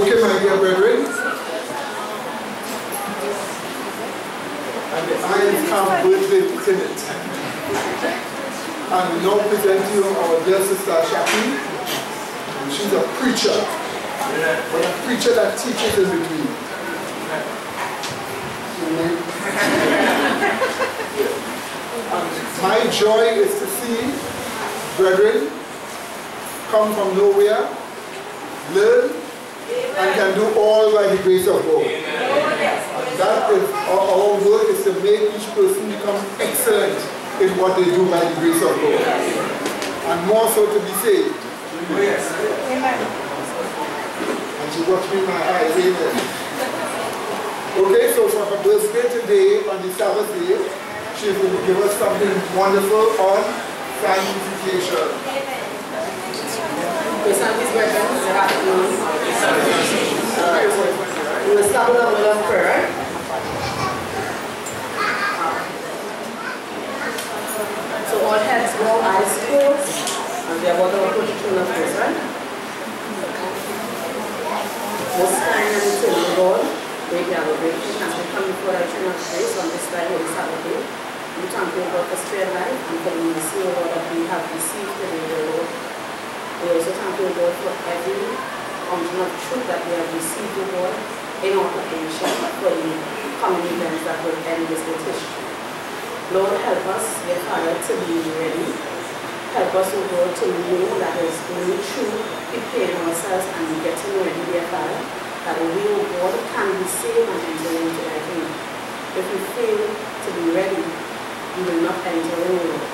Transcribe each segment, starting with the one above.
Okay, my dear brethren, and the Irons Camp birthday lieutenant. And we now present to you our dear sister Shaki. She's a preacher, but a preacher that teaches in between. My joy is to see brethren come from nowhere, learn, and can do all by the grace of God. And that is our work, is to make each person become excellent in what they do by the grace of God. And more so to be saved. Amen. And she watched me in my eyes, amen. Okay, so for her birthday today, on the Sabbath day, she's going to give us something wonderful on sanctification. Okay, so these brethren, good afternoon. We will start with a word of prayer. So all heads bow, eyes closed, and we are about to approach the throne of grace, right? Most kind and eternal God, great Yahweh, as we come before our throne of grace on this day, Holy Sabbath day, we thank you God for spare life and for the mercy, Lord, that we have received today, Lord. We also thank you, Lord, for every function of truth that we have received, Lord, in our preparation for the coming events that will end this history. Lord, help us, dear Father, to be ready. Help us, O God, to know that is only true, preparing ourselves and getting ready, dear Father, that we, O God, can be saved and enter into thy kingdom. If we fail to be ready, we will not enter in, Lord.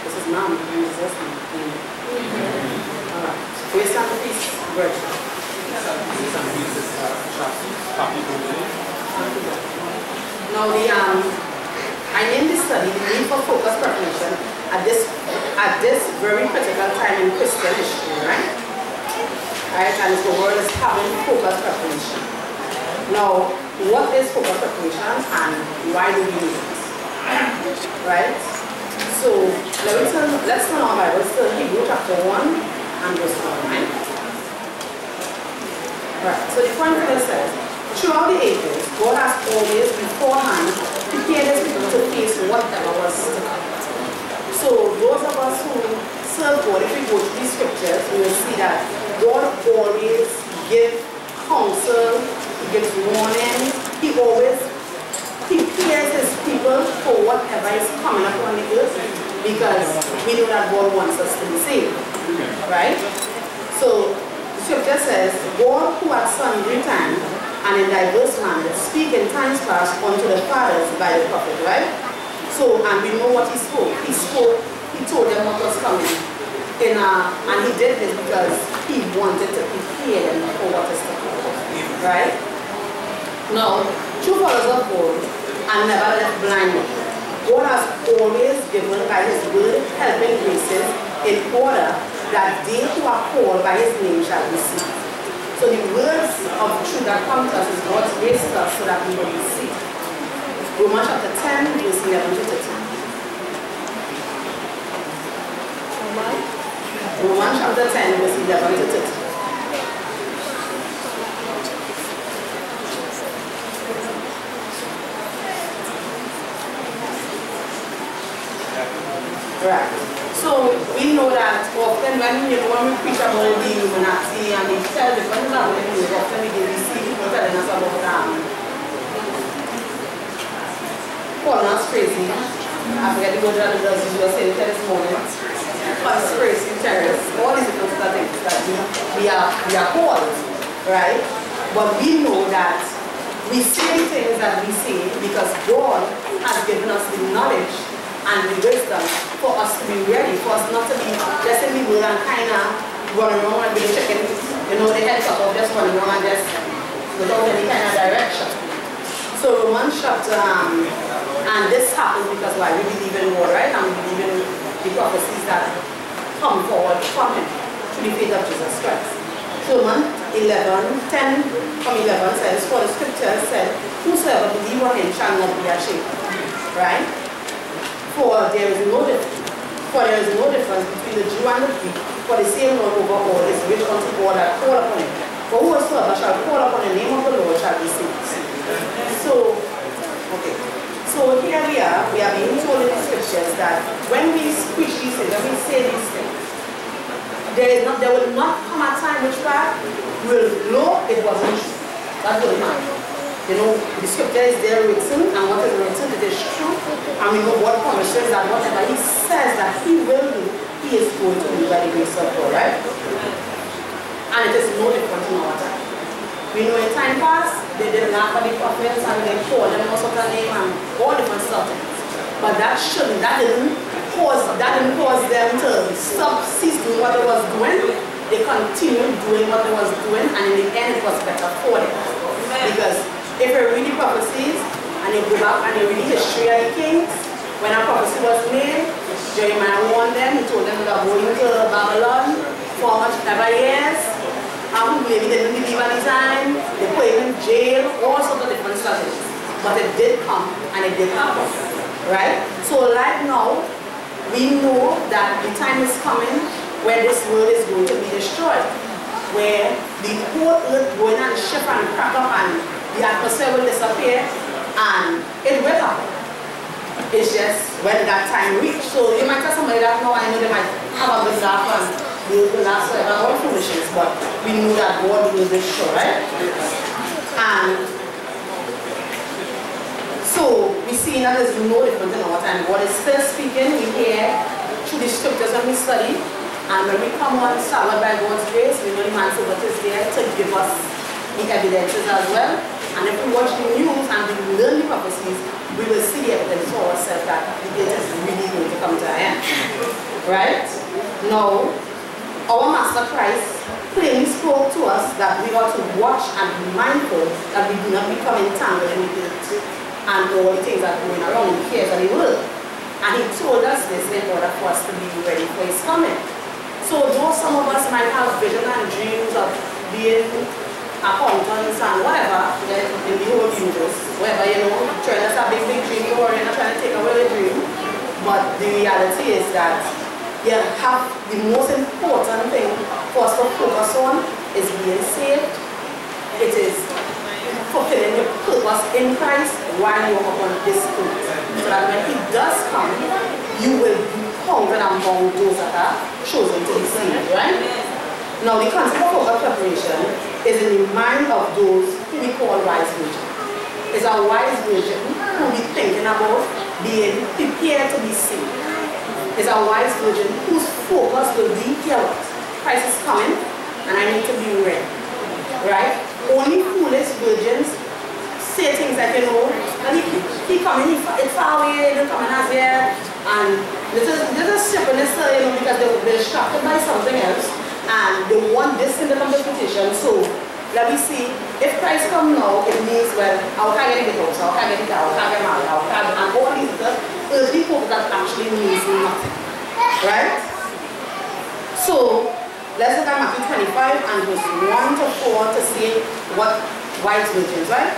This is now in Jesus' name. Amen. All right. Grace and peace, brethren. Now I named this study the need for focused preparation at this very critical time in Christian history, right? Right, and the world is having focused preparation. Now, what is focused preparation and why do we need it? Right? So let's turn our Bibles to Hebrews chapter 1 and verse 1, right? Right. So the point here says, throughout the ages, God has always beforehand prepared his people to face whatever was to come. So those of us who serve God, if we go to these scriptures, we will see that God always gives counsel, he gives warning, he always prepares his people for whatever is coming upon the earth, because we know that God wants us to be saved. Right? So the scripture says, God who at sundry times and in diverse manners speak in times past unto the fathers by the prophet, right? So, and we know what he spoke. He told them what was coming. And he did this because he wanted to prepare them for what is to come. Right? Now, true followers of God are never left blinded. God has always given by his word helping graces in order that they who are called by his name shall receive. So the words of truth that come to us is God's grace to us so that we will receive. Romans chapter 10, verse 11 to 13. Romans chapter 10, verse 11 to 13. Right. So we know that often when we preach about the Illuminati and we tell the people about the news, often we see people telling us about calling us crazy. I forget the word that the brothers were saying this morning. Conspiracy terrorists, all these different things that we are called, right? But we know that we say things that we say because God has given us the knowledge and the wisdom for us to be ready, for us not to be just in the world and kind of running around and be checking, the heads up of just running around and just without any kind of direction. So Romans chapter, and this happens because why? We believe in God, right? And we believe in the prophecies that come forward from him through the faith of Jesus Christ. So Romans 10 from 11 says, for the scripture said, whosoever believe on him shall not be ashamed. Right? For there is no difference between the Jew and the Greek, for the same Lord over all is rich unto all that call upon him. For whosoever shall call upon the name of the Lord shall be saved. So, okay. So here we are being told in the scriptures that when we preach these things, when we say these things, there will not come a time which God will know it wasn't true. That will not. You know, the scripture is there written, and what is written, it is true. And we know what promises that whatever he says that he will do, he is going to do by the grace of God, right? And it is no different in our time. We know in time past, they did not for the prophets and they called them all sorts of names and all different stuff. But that didn't cause them to cease doing what they was doing. They continued doing what they was doing, and in the end it was better for them. Because if you read the prophecies and you go back and you read the history of the kings, when a prophecy was made, Jeremiah warned them, he told them they were going to Babylon for much ever years. Maybe they didn't believe at the time, they put him in jail, all sorts of different strategies. But it did come and it did happen. Right? So right now, we know that the time is coming where this world is going to be destroyed. Where the whole earth going and shift and crack up and the atmosphere will disappear, and it will happen. It's just when that time reaches. So you might tell somebody that no, I know they might have a good laugh and they will laugh forever, all foolishness, but we know that God will destroy, right? And so we see that there's no difference in our time. God is still speaking. We hear through the scriptures when we study. And when we come on Sabbath by God's grace, we know the man Sabbath is there to give us the evidences as well. And if we watch the news and we learn the prophecies, we will see the evidence for ourselves that it is really going to come to an end. Right? Now, our Master Christ plainly spoke to us that we ought to watch and be mindful that we do not become entangled in the guilt and all the things that are going around in the cares of the world. And he told us this in order for us to be ready for his coming. So though some of us might have vision and dreams of being accountants and whatever in the whole universe, whatever, you know, trying to have a big dream or you're not trying to take away the dream, but the reality is that you have the most important thing for us to focus on is being saved. It is fulfilling your purpose in Christ while you're upon this earth. So that when he does come, you will be counted among those that are chosen to be saved, right? Now the concept of focus preparation is in the mind of those who we call wise virgin. It's a wise virgin who we thinking about being prepared to be saved. It's a wise virgin whose focus will be here. Christ is coming and I need to be ready. Right? Only foolish virgins say things like, you know, and he coming, it's far away, they're coming as here, and there's a stubbornness, you know, because they're distracted by something else, and they want this in the competition. So let me see, if Christ comes now, it means, well, how can I get it out, how can I get it out, how can I get married, how can I, and all these earthly hope that actually means nothing. Right? So let's look at Matthew 25 and verse 1 to 4 to see what wise virgins, right?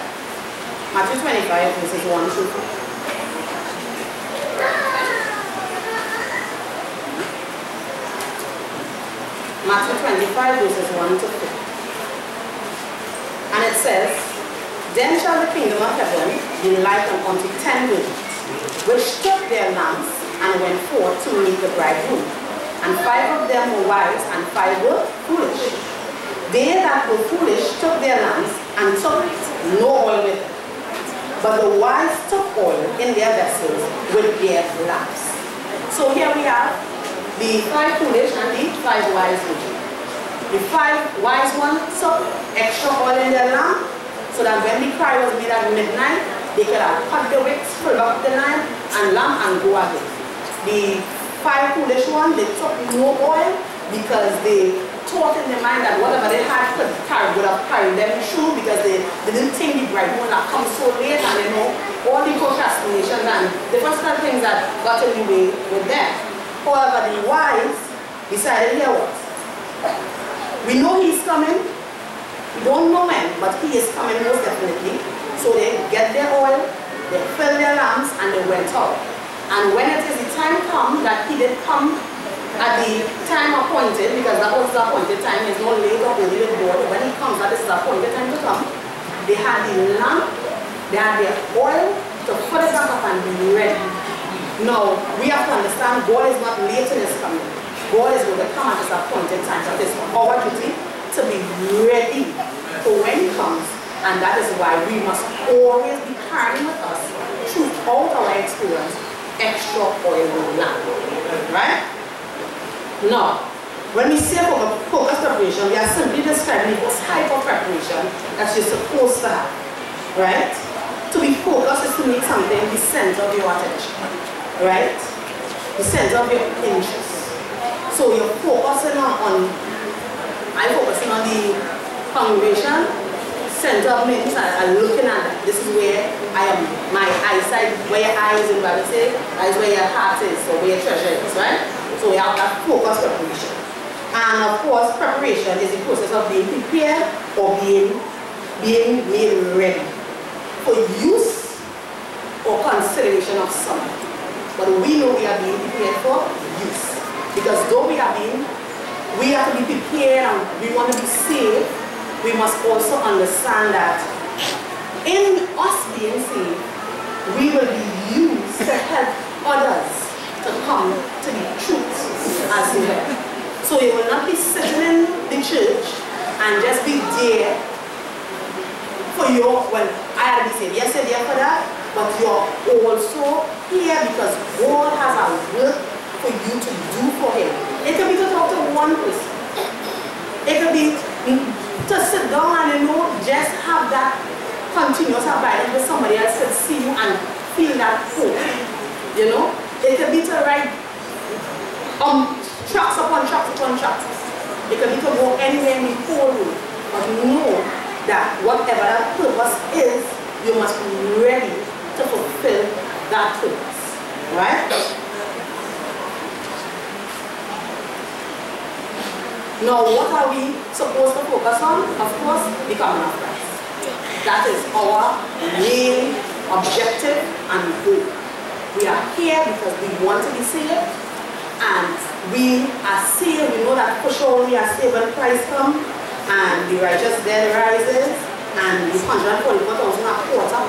Matthew 25 verses 1 to 4. Matthew 25 verses 1 to 4. And it says, Then shall the kingdom of heaven be likened unto 10 virgins, which took their lamps and went forth to meet the bridegroom. And 5 of them were wise, and 5 were foolish. They that were foolish took their lamps and took no oil with them. But the wise took oil in their vessels with their lamps. So here we have the 5 foolish and the 5 wise virgins. The 5 wise ones took extra oil in their lamp, so that when the cry was made at midnight, they could have cut the wicks, pull up the lamp and go again. The 5 foolish ones, they took no oil because they thought in their mind that whatever they had would have carried them through, because they didn't think the bridegroom would have come so late, and you know, all the procrastinations and different things that got in the way with them. However, the wise decided, here what? We know he's coming. We don't know when, but he is coming most definitely. So they get their oil, they fill their lamps, and they went out. And when it is the time come that he did come at the time appointed, because that was the appointed time, there's no late or early with God. When he comes, that is the appointed time to come. They had the lamp, they had their oil to put it back up and be ready. Now, we have to understand God is not late in his coming. God is going to come at his appointed time. So it is our duty to be ready for when he comes. And that is why we must always be carrying with us, throughout our experience, extra oil lamp. Right? Now, when we say focus preparation, we are simply describing the type of preparation that you're supposed to have. Right? To be focused is to make something the center of your attention. Right? The center of your interest. So you're focusing I'm focusing on the congregation, center of me, I'm looking at that. This is where I am, my eyesight, where your eyes in Bible say, that is where your heart is, or where your treasure is, right? So we have that focus preparation. And of course, preparation is the process of being prepared or being made ready for use or consideration of something. But we know we are being prepared for use. Because though we have to be prepared and we want to be saved, we must also understand that in us being saved, we will be used to help others to come to the truth as well. So you will not be sitting in the church and just be there for your, well, I had to be saved yesterday for that, but you're also here because God has a work for you to do for him. It can be to talk to one person. It can be to sit down and just have that continuous abiding with somebody else to see you and feel that hope. It can be to write tracks upon tracks upon tracks. It can be to go anywhere in the whole room. But know that whatever that purpose is, you must be ready to fulfill that purpose. Right? Now, what are we supposed to focus on? Of course, becoming of Christ. That is our main objective and goal. We are here because we want to be saved, and we are saved. We know that for sure we are saved when Christ comes, and the righteous dead rises, and the 144,000 are caught up.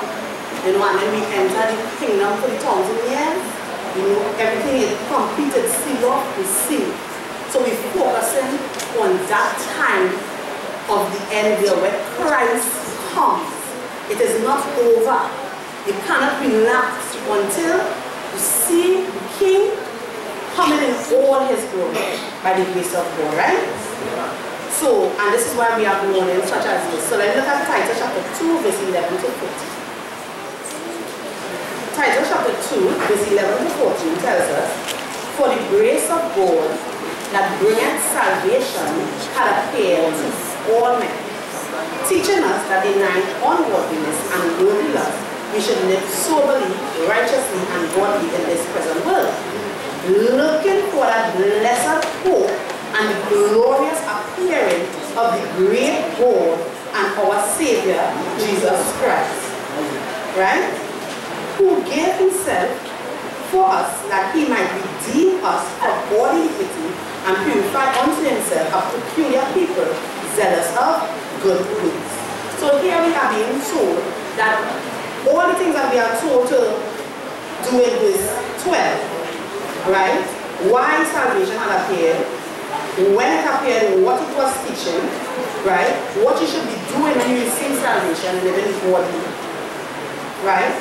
And then we enter the kingdom for the 1,000 years. Everything is completed, sealed off, received. So we're focusing on that time of the end there where Christ comes. It is not over. You cannot relax until you see the King coming in all his glory by the grace of God, right? So, and this is why we are going in such as this. So let's look at Titus chapter 2, verse 11 to 14. Titus chapter 2, verse 11 to 14 tells us, "For the grace of God that bringeth salvation had appeared to all men, teaching us that denying unworthiness and worldly lust, we should live soberly, righteously, and godly in this present world, looking for that blessed hope and the glorious appearing of the great God and our Savior, Jesus Christ." Right? "Who gave himself for us that he might redeem us from all iniquity and purify unto himself a peculiar people, zealous of good works." So here we are being told that all the things that we are told to do in verse 12, right? Why salvation had appeared, when it appeared, what it was teaching, right? What you should be doing when you receive salvation, living godly, right?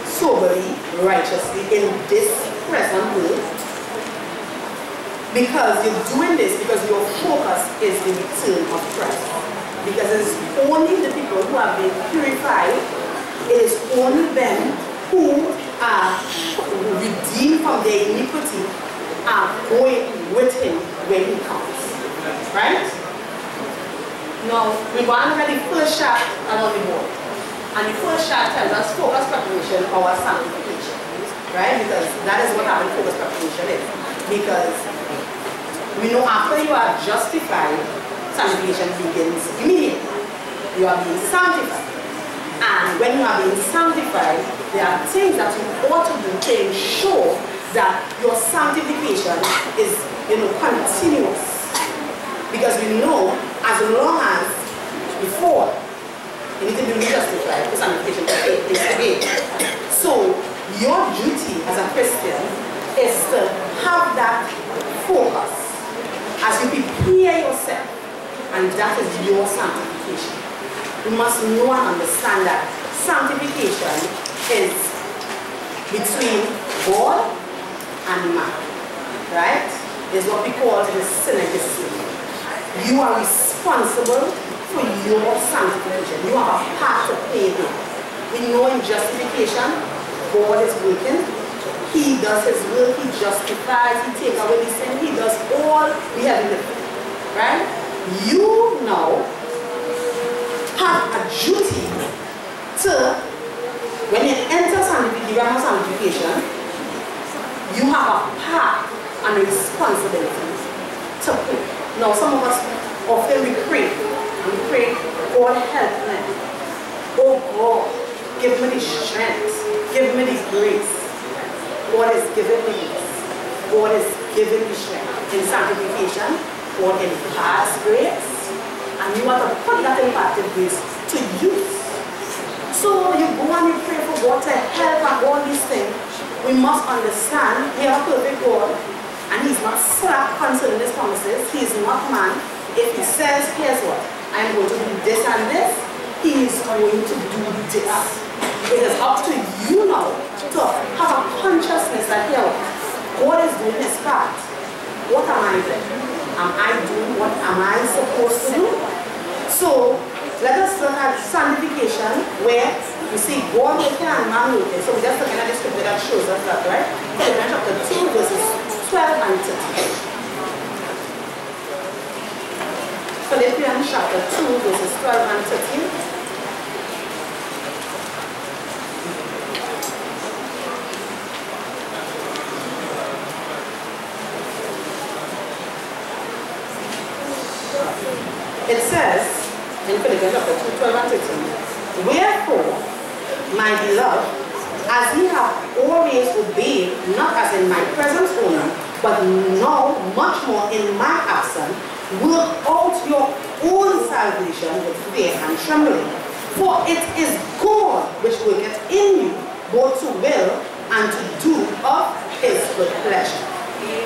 Soberly, righteously in this present world. Because you're doing this because your focus is the return of Christ. Because it's only the people who have been purified, it is only them who are redeemed from their iniquity are going with him when he comes. Right? Now, we want to look at the first chapter of the book. And the first chapter tells us focus preparation or sanctification. Right? Because that is what having focus preparation is. Because we know after you are justified, sanctification begins immediately. You are being sanctified. And when you are being sanctified, there are things that you ought to do to ensure that your sanctification is continuous. Because we know as long as before, you need to be justified for sanctification to take place again. So your duty as a Christian is to have that focus as you prepare yourself, and that is your sanctification. You must know and understand that sanctification is between God and man, right? Is what we call the synergism. You are responsible for your sanctification. You have a part to play in. We know in justification, God is working. He does his will, he justifies, he takes away the sin, he does all we have in the faith. Right? You now have a duty to, when you enter sanctification, you have a part and a responsibility to play. Now some of us often we pray, God help me. Oh God, give me the strength, give me the grace. God is giving me this. God is giving me strength. In sanctification, God imparts grace. And you want to put that imparted grace to use. So you go and you pray for God to help and all these things. We must understand we have a perfect God. And he's not slack concerning his promises. He is not man. If he says, here's what, I'm going to do this and this, he is going to do this. It is up to you now to have a consciousness that here, God is doing his part. What am I doing? Am I doing what am I supposed to do? So let us look at sanctification where you see God working and man working. So we just look at the scripture that shows us that, right? Philippians chapter 2 verses 12 and 13. Philippians chapter 2 verses 12 and 13. It says in Philippians chapter 2, 12 and 13, wherefore, my beloved, as ye have always obeyed, not as in my presence only, but now much more in my absence, work out your own salvation with fear and trembling. For it is God which worketh in you, both to will and to do of his good pleasure.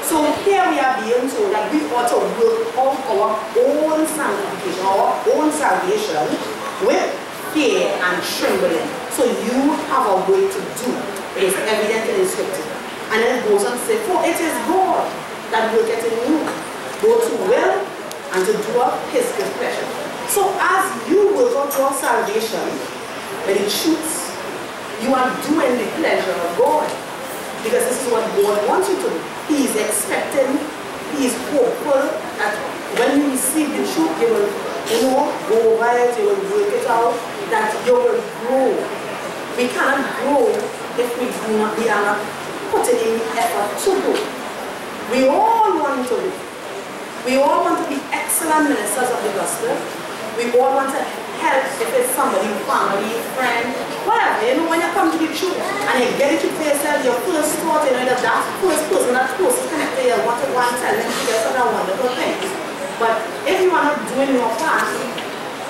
So here we are being told that we ought to work out our own sanctification, our own salvation with fear and trembling. So you have a way to do. It is evident in the scripture. And then it goes on to say, for it is God that worketh in you, both to will and to do of his good pleasure. So as you work out your salvation, when it shoots, you are doing the pleasure of God. Because this is what God wants you to do. He is expecting, he is hopeful that when you receive the truth, you will, go over it, you will work it out, that you will grow. We cannot grow if we are not putting in effort to grow. We all want to do. We all want to be excellent ministers of the gospel. We all want to help if it's somebody, family, friend, whatever. When you come to the truth and you get it to yourself, your first thought, that first person that's close to connect to you, want to go and tell them to get some wonderful things. But if you are not doing your part,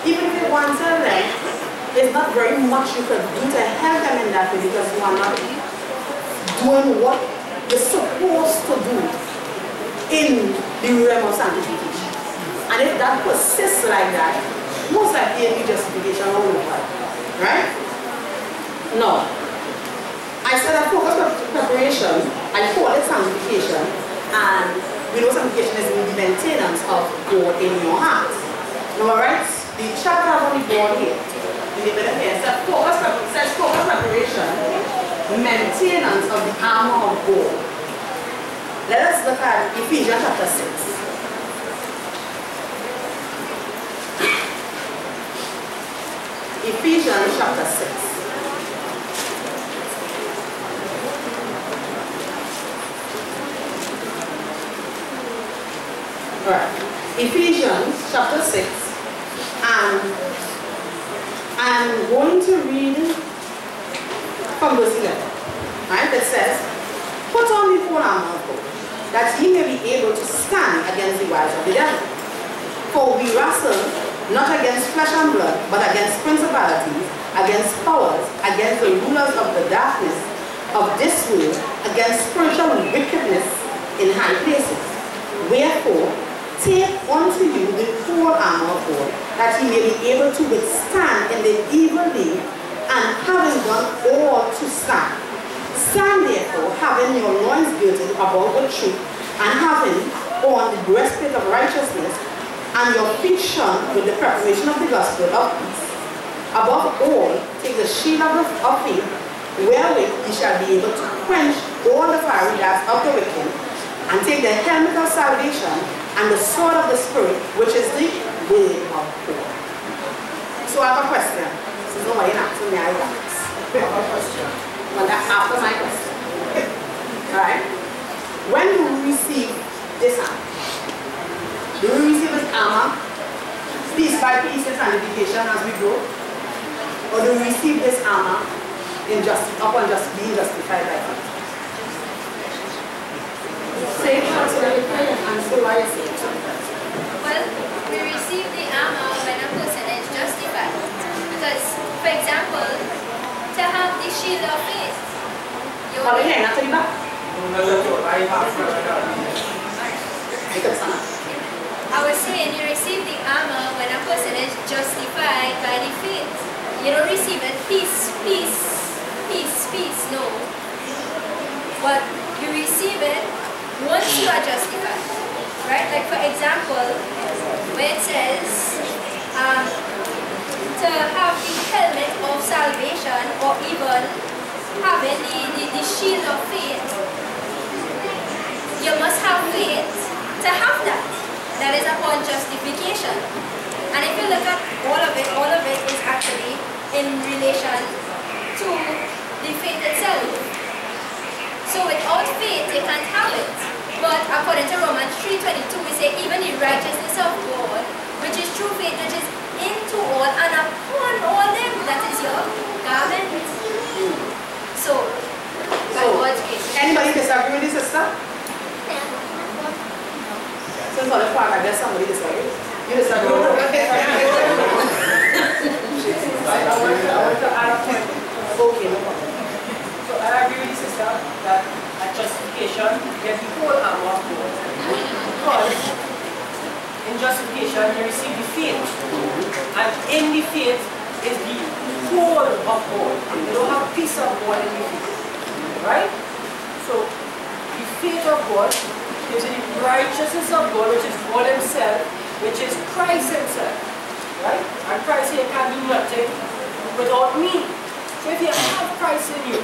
even if you want to tell them, there's not very much you could do to help them in that way because you are not doing what you're supposed to do in the realm of sanctification. And if that persists like that, most likely it'll be justification all over. Right? No. I said that focus on preparation, I call it sanctification, and we know sanctification is the maintenance of God in your heart. Now, alright, the chapter on the board here, in the middle here, says focus preparation, maintenance of the armor of God. Let us look at Ephesians chapter 6. Ephesians chapter 6. Alright. Ephesians chapter 6. And I'm going to read from verse 11. Alright, that says, put on the full armor of God, that ye may be able to stand against the wiles of the devil. For we wrestle not against flesh and blood, but against principalities, against powers, against the rulers of the darkness of this world, against spiritual wickedness in high places. Wherefore, take unto you the whole armor of God, that ye may be able to withstand in the evil day, and having done all to stand. Stand therefore, having your loins girded about with truth, and having on the breastplate of righteousness, and your feet shod with the preparation of the gospel of peace. Above all, take the shield of faith, wherewith ye shall be able to quench all the fiery darts of the wicked, and take the helmet of salvation, and the sword of the Spirit, which is the word of God. So I have a question. This is nobody asking me, I have a question. Well, that's after my question. Alright? When do we receive this armor? Do we receive this armor piece by piece in sanctification as we grow? Or do we receive this armor upon just being justified by faith? Say it first when you pray and so why you say it. Well, we receive the armor when a person is justified. Because, for example, to have the shield of faith. I was saying you receive the armor when a person is justified by the faith. You don't receive it piece, no. But you receive it once you are justified. Right? Like for example, where it says to have the helmet of salvation, or even having the shield of faith, you must have faith to have that. That is upon justification. And if you look at all of it is actually in relation to the faith itself. So without faith, you can't have it. But according to Romans 3:22, we say even the righteousness of God, which is true faith, which is into all and upon all them, that is your garment. So, by God's grace. Anybody disagree with this, sister? Since all the part, I guess somebody disagree. You disagree? I want to add a point. Okay, no problem. So I agree with the sister that at justification, you get the whole armor of God. Because in justification, you receive the faith. And in the faith is the whole of God. You don't have a piece of God in the faith. Right? So, the faith of God gives you the righteousness of God, which is God Himself, which is Christ Himself. Right? And Christ here can do nothing without me. So if you have Christ in you,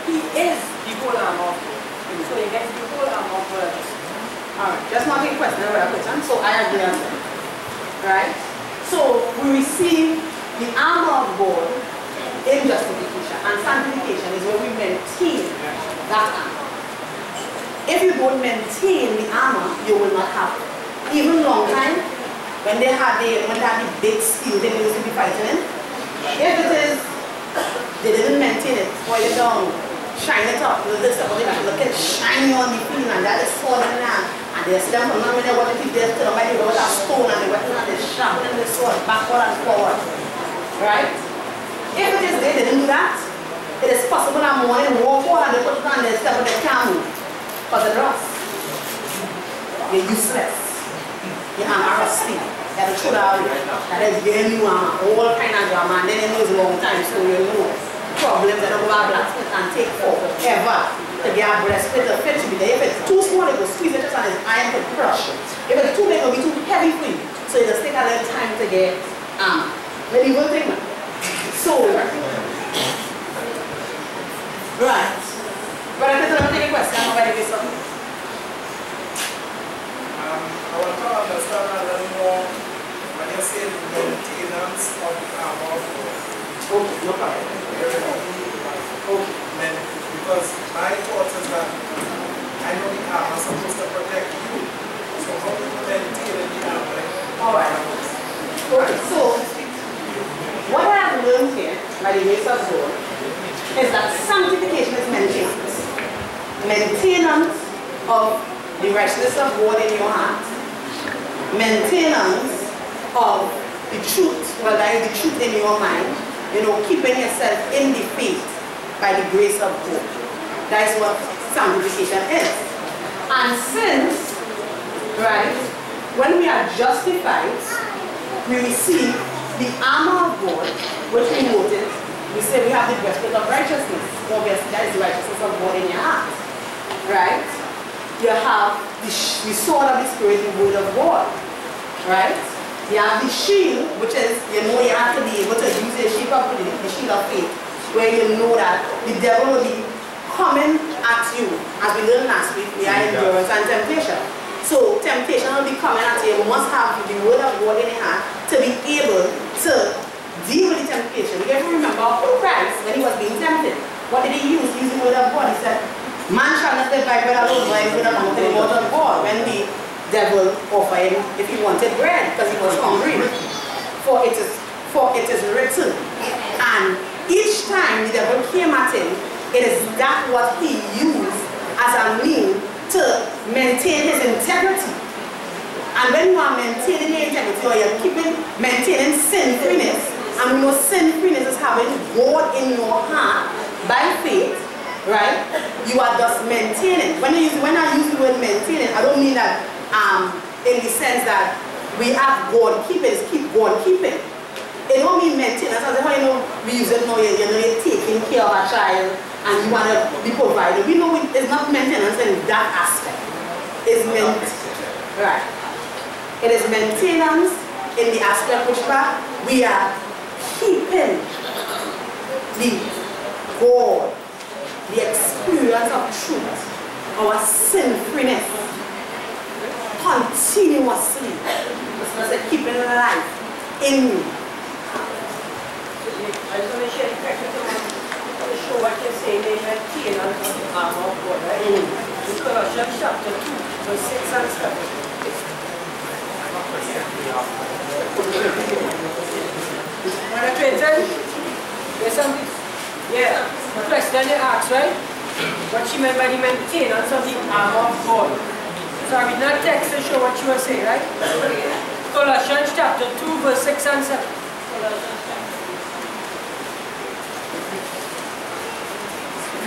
He is the whole armor of God. So you get the whole armor of God. Alright, just not a question, another question. So I agree on that. Right? So we receive the armor of God in justification, and sanctification is where we maintain that armor. If you don't maintain the armor, you will not have it. Even long time, when they had the big steel they used to be fighting in, if it is, they didn't maintain it, boil it down, shine it up, this stuff, they look at shiny on the field, and that is falling down. And they see them from now when they want to keep their still, they go with a stone and they went and they sharpening the sword backward and forward. Right? If it is they didn't do that, it is possible that morning walk forward and they put it on their step and they can't move. Because the rust. You're useless. Your armor rusty. That is true that is very new armor. All kind of drama, and then it knows a long time, so you know problems that don't go out blacksmith and take forever to get a breastplate to fit to be there. If it's too small, it will squeeze it just on his iron to crush. If it's too big, it will be too heavy for you. So it will take a little time to get medieval thing. So, right. But I can take a question. I'm going to get something. I want to understand a little more when you say the maintenance of the armor of God. Okay, no problem. Okay. Because my thought is that I know the armor is supposed to protect you. So how do you maintain the armor? Alright. Okay, so what I have learned here by the grace of God is that sanctification is maintenance. Maintenance of the righteousness of God in your heart, maintenance of the truth, well, that is the truth in your mind, keeping yourself in the faith by the grace of God. That is what sanctification is. And since, right, when we are justified, we receive the armor of God, which we noted, we say we have the breastplate of righteousness. Obviously, that is the righteousness of God in your heart. Right? You have the sword of the Spirit, the word of God. Right? You have the shield, which is, you have to be able to use the shield of faith, where you know that the devil will be coming at you. As we learned last week, we are endurance and temptation. So temptation will be coming at you. You must have the word of God in your heart to be able to deal with the temptation. You have to remember Christ, when he was being tempted, what did he use? He used the word of God. He said, man shall not live by bread alone, but he will not the word of God. When the devil offered him, if he wanted bread, because he was hungry. For it is written. And each time the devil came at him, it is that what he used as a means to maintain his integrity. And when you are maintaining your integrity, or you're maintaining sin-freeness, and we know sin-freeness is having God in your heart by faith, right? You are just maintaining. When I use the word maintaining, I don't mean that in the sense that we have God keeping, it's keep God keeping. It don't mean maintenance. As how we use it now, you're taking care of a child and you want to be provided. We know it's not maintenance in that aspect. It's right. It is maintenance in the aspect which we are keeping the God, the experience of truth, our sin-freeness, continuously. It's keeping life in you. I just want to share the practice to show what you're saying, they maintain on the armor of God, right? In Colossians chapter 2, verse 6 and 7. When I pay attention, there's something, the question you asked, right? What she meant by the maintenance of the armor of God. So I read that text to show what you were saying, right? Colossians chapter 2, verse 6 and 7.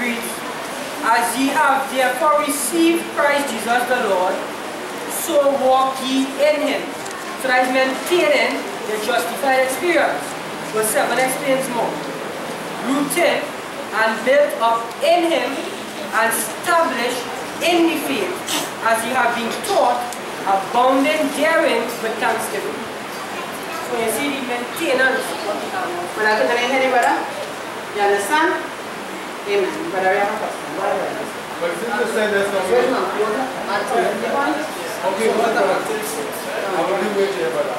Reads, as ye have therefore received Christ Jesus the Lord, so walk ye in him. So that is maintaining the justified experience. Verse 7 explains more. Rooted and built up in him and established in the faith, as ye have been taught, abounding therein with thanksgiving. So you see the maintenance of the armor. When I put it in here, brother, you understand? Amen. Brother, we have a question. But since you said that's not Where's my water? okay, what about this? I will be waiting here, brother.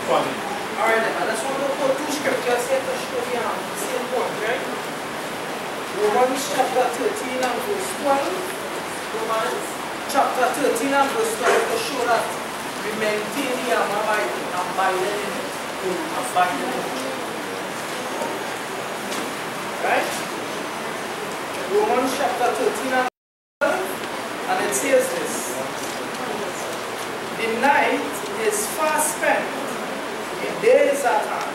Funny. Alright, I just want to go two scriptures here to show you the same point, right? Romans chapter 13 and verse 12. Romans chapter 13 and verse 12 to show that we maintain the armor by abiding in it. Abiding in it. Right? Romans chapter 13 and 12, and it says this. The night is fast spent, the day is at hand.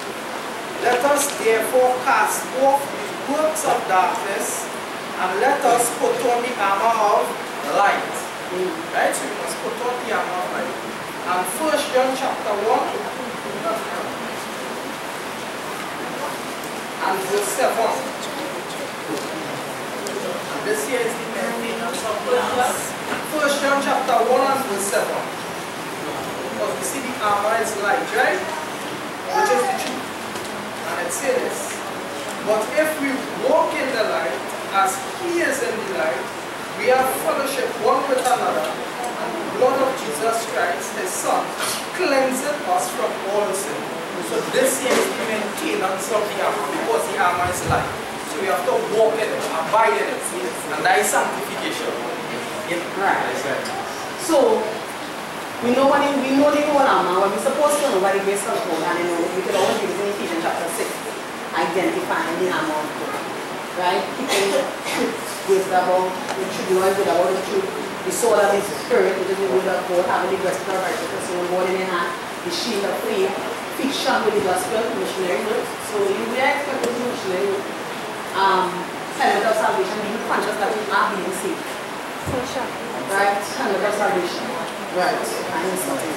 Let us therefore cast off the works of darkness, and let us put on the armor of light. Right? So we must put on the armor of light. And 1 John chapter 1 and verse 7. And this here is the maintenance of God. 1 John chapter 1 and verse 7. Because we see the armor is light, right? Which is the truth. And it says, but if we walk in the light, as he is in the light, we have fellowship one with another, and the blood of Jesus Christ, his Son, cleanseth us from all sin. So this here is the maintenance of the armor, because the armor is light. So we have to walk in it, abide in it, and that is sanctification. Right. So we know the whole armor. What we're supposed to know by the grace of God, and we could always use in Ephesians chapter 6, identifying the armor of God. Right? Keeping the truth, wisdom, the truth, knowing good about the truth, the sword of the Spirit, which is the word of God, having the breastplate of righteousness, so God in your hand, the shield of faith, feet shone with the gospel, missionary work. So you may expect to do missionary work. Helmet of salvation, being conscious that you are being saved. Right? Helmet of salvation. Right. And something.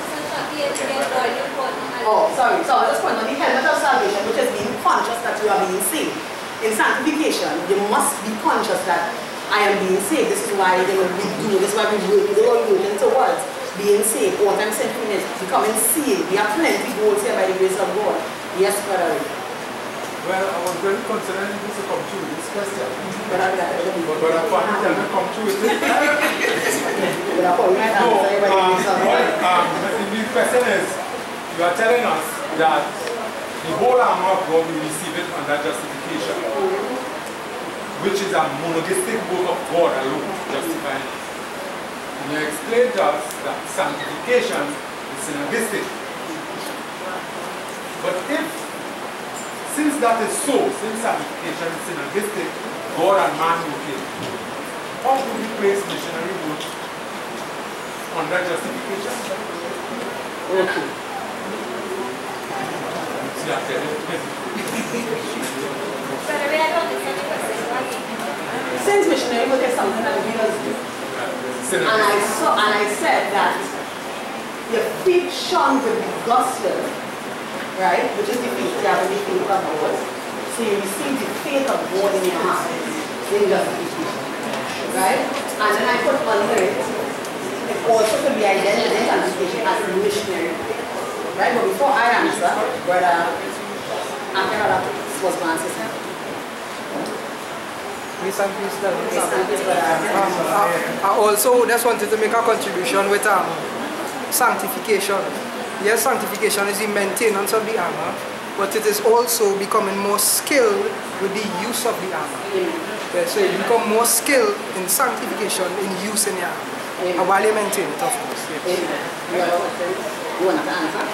Oh, sorry. So I just point on the helmet of salvation, which is being conscious that you are being saved. In sanctification, you must be conscious that I am being saved. This is why we do, this is why we work. We all work towards being saved. All time sinfulness, becoming saved. We have plenty of goals here by the grace of God. Yes, brother. Well, I was very concerned to come through this question. But I found it to come through it. No, the question is, you are telling us that the whole armor of God will receive it under justification, which is a monogistic work of God alone, justifying it. And you explained to us that sanctification is synergistic. But since that is so, since sanctification is synergistic, God and man working, how do we place missionary work under justification? okay. Since missionary work is something that we must do. And I said that your feet shone with the gospel, right? Which is the faith, you have the faith of God. So you receive the faith of God in your heart. In justification. Right? And then I put under it also could be identified in justification as a missionary. Right? But before I answer, brother Akara was going to answer. I also just wanted to make a contribution with sanctification. Yes, sanctification is the maintenance of the armor, but it is also becoming more skilled with the use of the armor. Yeah, so you become more skilled in sanctification, in use in the armor. And while you maintain it, of course. Yes. You want to answer?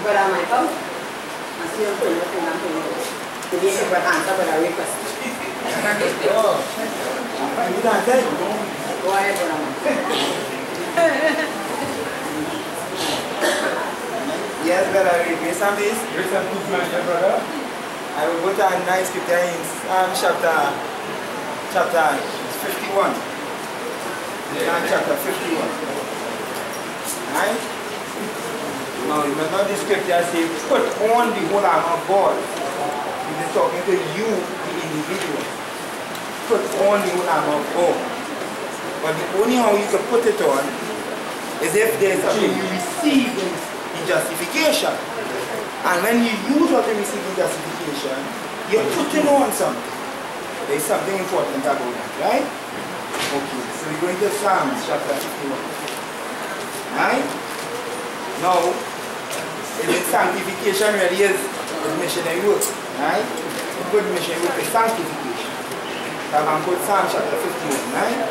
Brother Michael? I see you putting your finger on the to be able to answer, but I request. Go ahead, brother Michael. Yes, brother, grace and peace. Grace and peace, my dear brother. I will go to a nice scripture in chapter 51. Chapter 51. Right? Now, remember the scripture says, put on the whole armor of God. It is talking to you, the individual. Put on the whole armor of God. But the only how you can put it on is if there's something you receive in justification. And when you use what you receive in justification, you're putting on something. There's something important about that, right? Okay, so we're going to Psalms chapter 51. Right? Now, if sanctification really is missionary work, right? Good missionary work is sanctification. So I'm going to put Psalm chapter 51, right?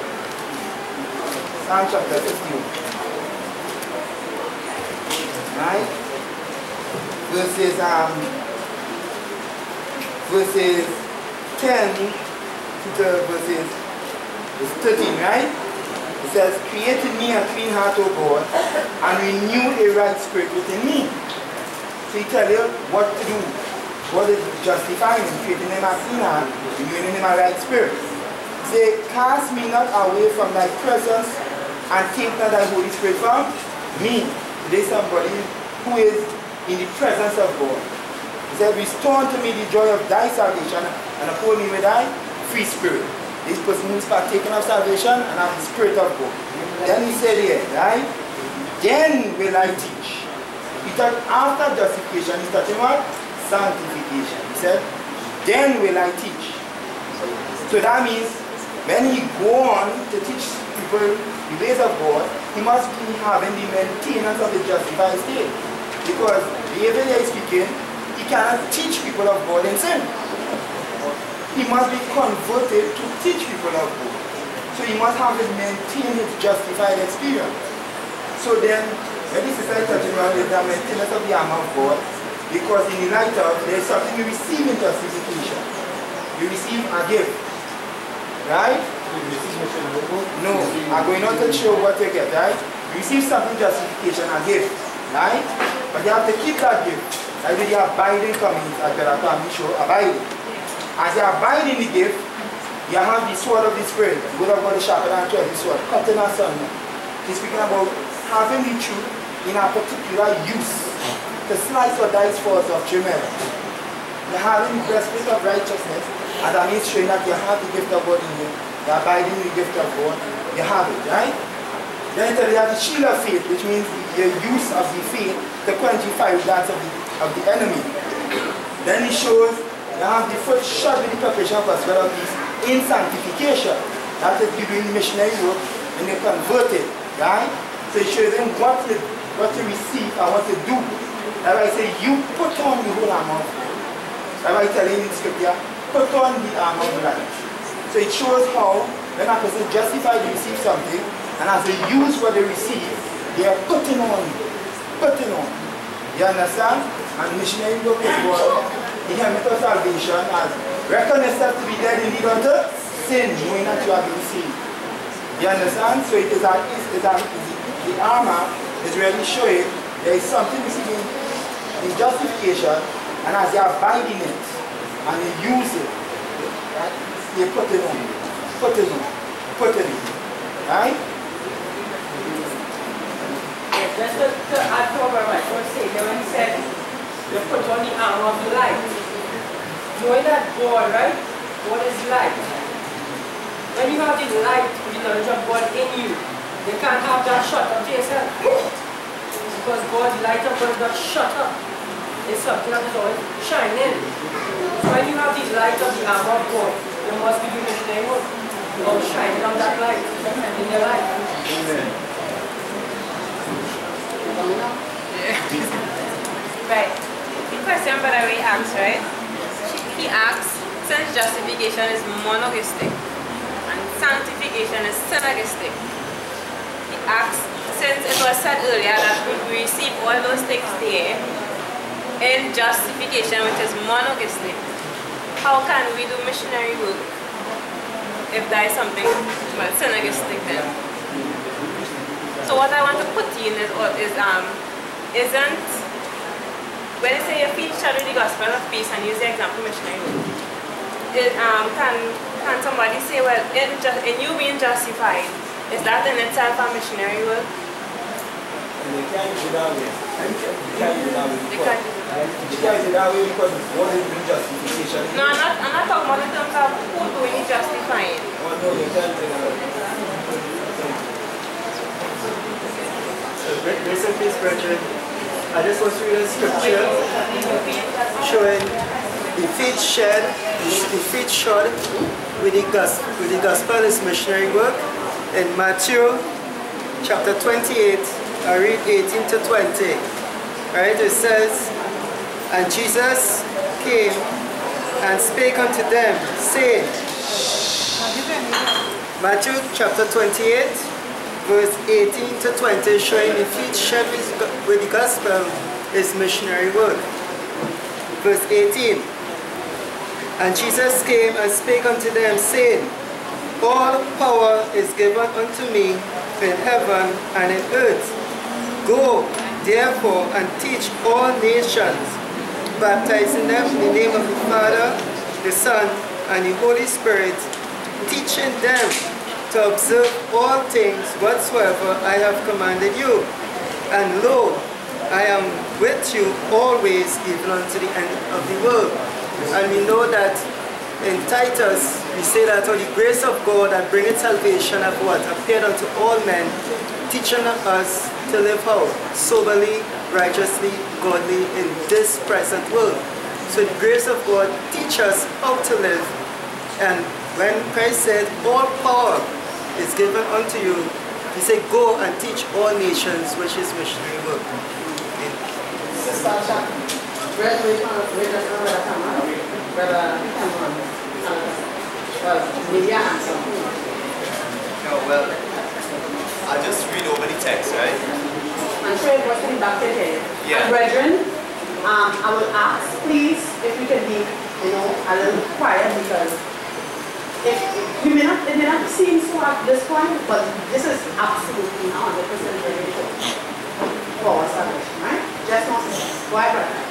Psalm chapter 51. Right? Verses 10 to verses 13, right? It says, create in me a clean heart, O God, and renew a right spirit within me. So he tells you what to do. What is justifying him, creating him a clean heart, renewing him a right spirit. Say, cast me not away from thy presence, and take not thy Holy Spirit from me. There's somebody who is in the presence of God. He said, restore unto me the joy of thy salvation, and uphold me with thy free spirit. This person who is partaken of salvation and have the Spirit of God. Then he said here, right? Then will I teach. He thought after justification, he's talking about sanctification. He said, then will I teach. So that means when he go on to teach people the ways of God, he must be having the maintenance of the justified state. Because the way he is speaking, he cannot teach people of God in sin. He must be converted to teach people of God. So he must have it maintain his justified experience. So then, when this is touching on the maintenance of the armor of God, because in the light of, there is something you receive in justification. You receive a gift. Right? No, I'm going on to show what you get, right? You receive something, justification, a gift, right? But you have to keep that gift. That's where you abiding coming, as the Bible show, abiding. As you abide in the gift, you have the sword of the Spirit. Good of God is sharper than 12 sword, cutting us asunder. He's speaking about having the truth in a particular use to slice or dice for us of tremendous. You have the breastplate of righteousness, and that means showing that you have the gift of God in you. You abide in the gift of God. You have it, right? Then you have the shield of faith, which means the use of the faith to quench the fiery darts of the enemy. Then it shows you have the foot shod with the preparation of gospel of peace in sanctification. That is doing missionary work when you're converted, right? So it shows them what to receive and what to do. That's why I say you put on the whole armor. That's why I tell you in scripture, put on the armor of light. So it shows how when a person is justified to receive something, and as they use what they receive, they are putting on. You understand? And missionary work is what the helmet of salvation as recognize that to be dead indeed unto sin, knowing that you have been saved. You understand? So it is the armor is really showing there is something receiving in justification, and as they abide in it and they use it, right, they put it on. Right? Just to add to what I was saying, when he said, you put on the armor of light. Knowing that God, right? God is light. When you have the light, the knowledge of God in you, you can't have that shut up to yourself. Because God's light of God is not shut up. It's something that is always shining. So when you have the light of the armor of God, you must be doing missionary work. You are shining on that light in your life. Amen. Right. The question Brother Ray asks, right? He asks, since justification is monogistic and sanctification is synergistic, he asks, since it was said earlier that we receive all those things there in justification, which is monogistic, how can we do missionary work if there is something, well, synergistic then? So what I want to put in is isn't, when I say your feet shall do the gospel of peace and use the example missionary work, can somebody say, well, in you being justified, is that in itself a missionary work? They can't do that way. They can't do that way. They can't do that way because what is doing justification? No, I'm not talking about in terms of who doing it justifying. Oh no, they can't do that way. Grace and peace, brethren. I just want to read a scripture showing the feet shod with the gospel is missionary work in Matthew chapter 28. I read 18 to 20. Right? It says, and Jesus came and spake unto them, saying, Matthew chapter 28. Verse 18 to 20, showing the feet shod with the gospel is missionary work. Verse 18, and Jesus came and spake unto them, saying, all power is given unto me in heaven and in earth. Go, therefore, and teach all nations, baptizing them in the name of the Father, the Son, and the Holy Spirit, teaching them to observe all things whatsoever I have commanded you. And lo, I am with you always, even unto the end of the world. And we know that in Titus, we say that the grace of God that bringeth salvation have what? Appeared unto all men, teaching us to live how? Soberly, righteously, godly in this present world. So the grace of God teaches us how to live. And when Christ said, all power is given unto you, he said, go and teach all nations, which is missionary work. No, well, I'll just read over the text, right? I'm sure it was conducted here. Yeah. Brethren, I will ask, please, if we can be, a little quiet, because if it may not seem so at this point, but this is absolutely 100% very important for our salvation, right? Just not why, brother?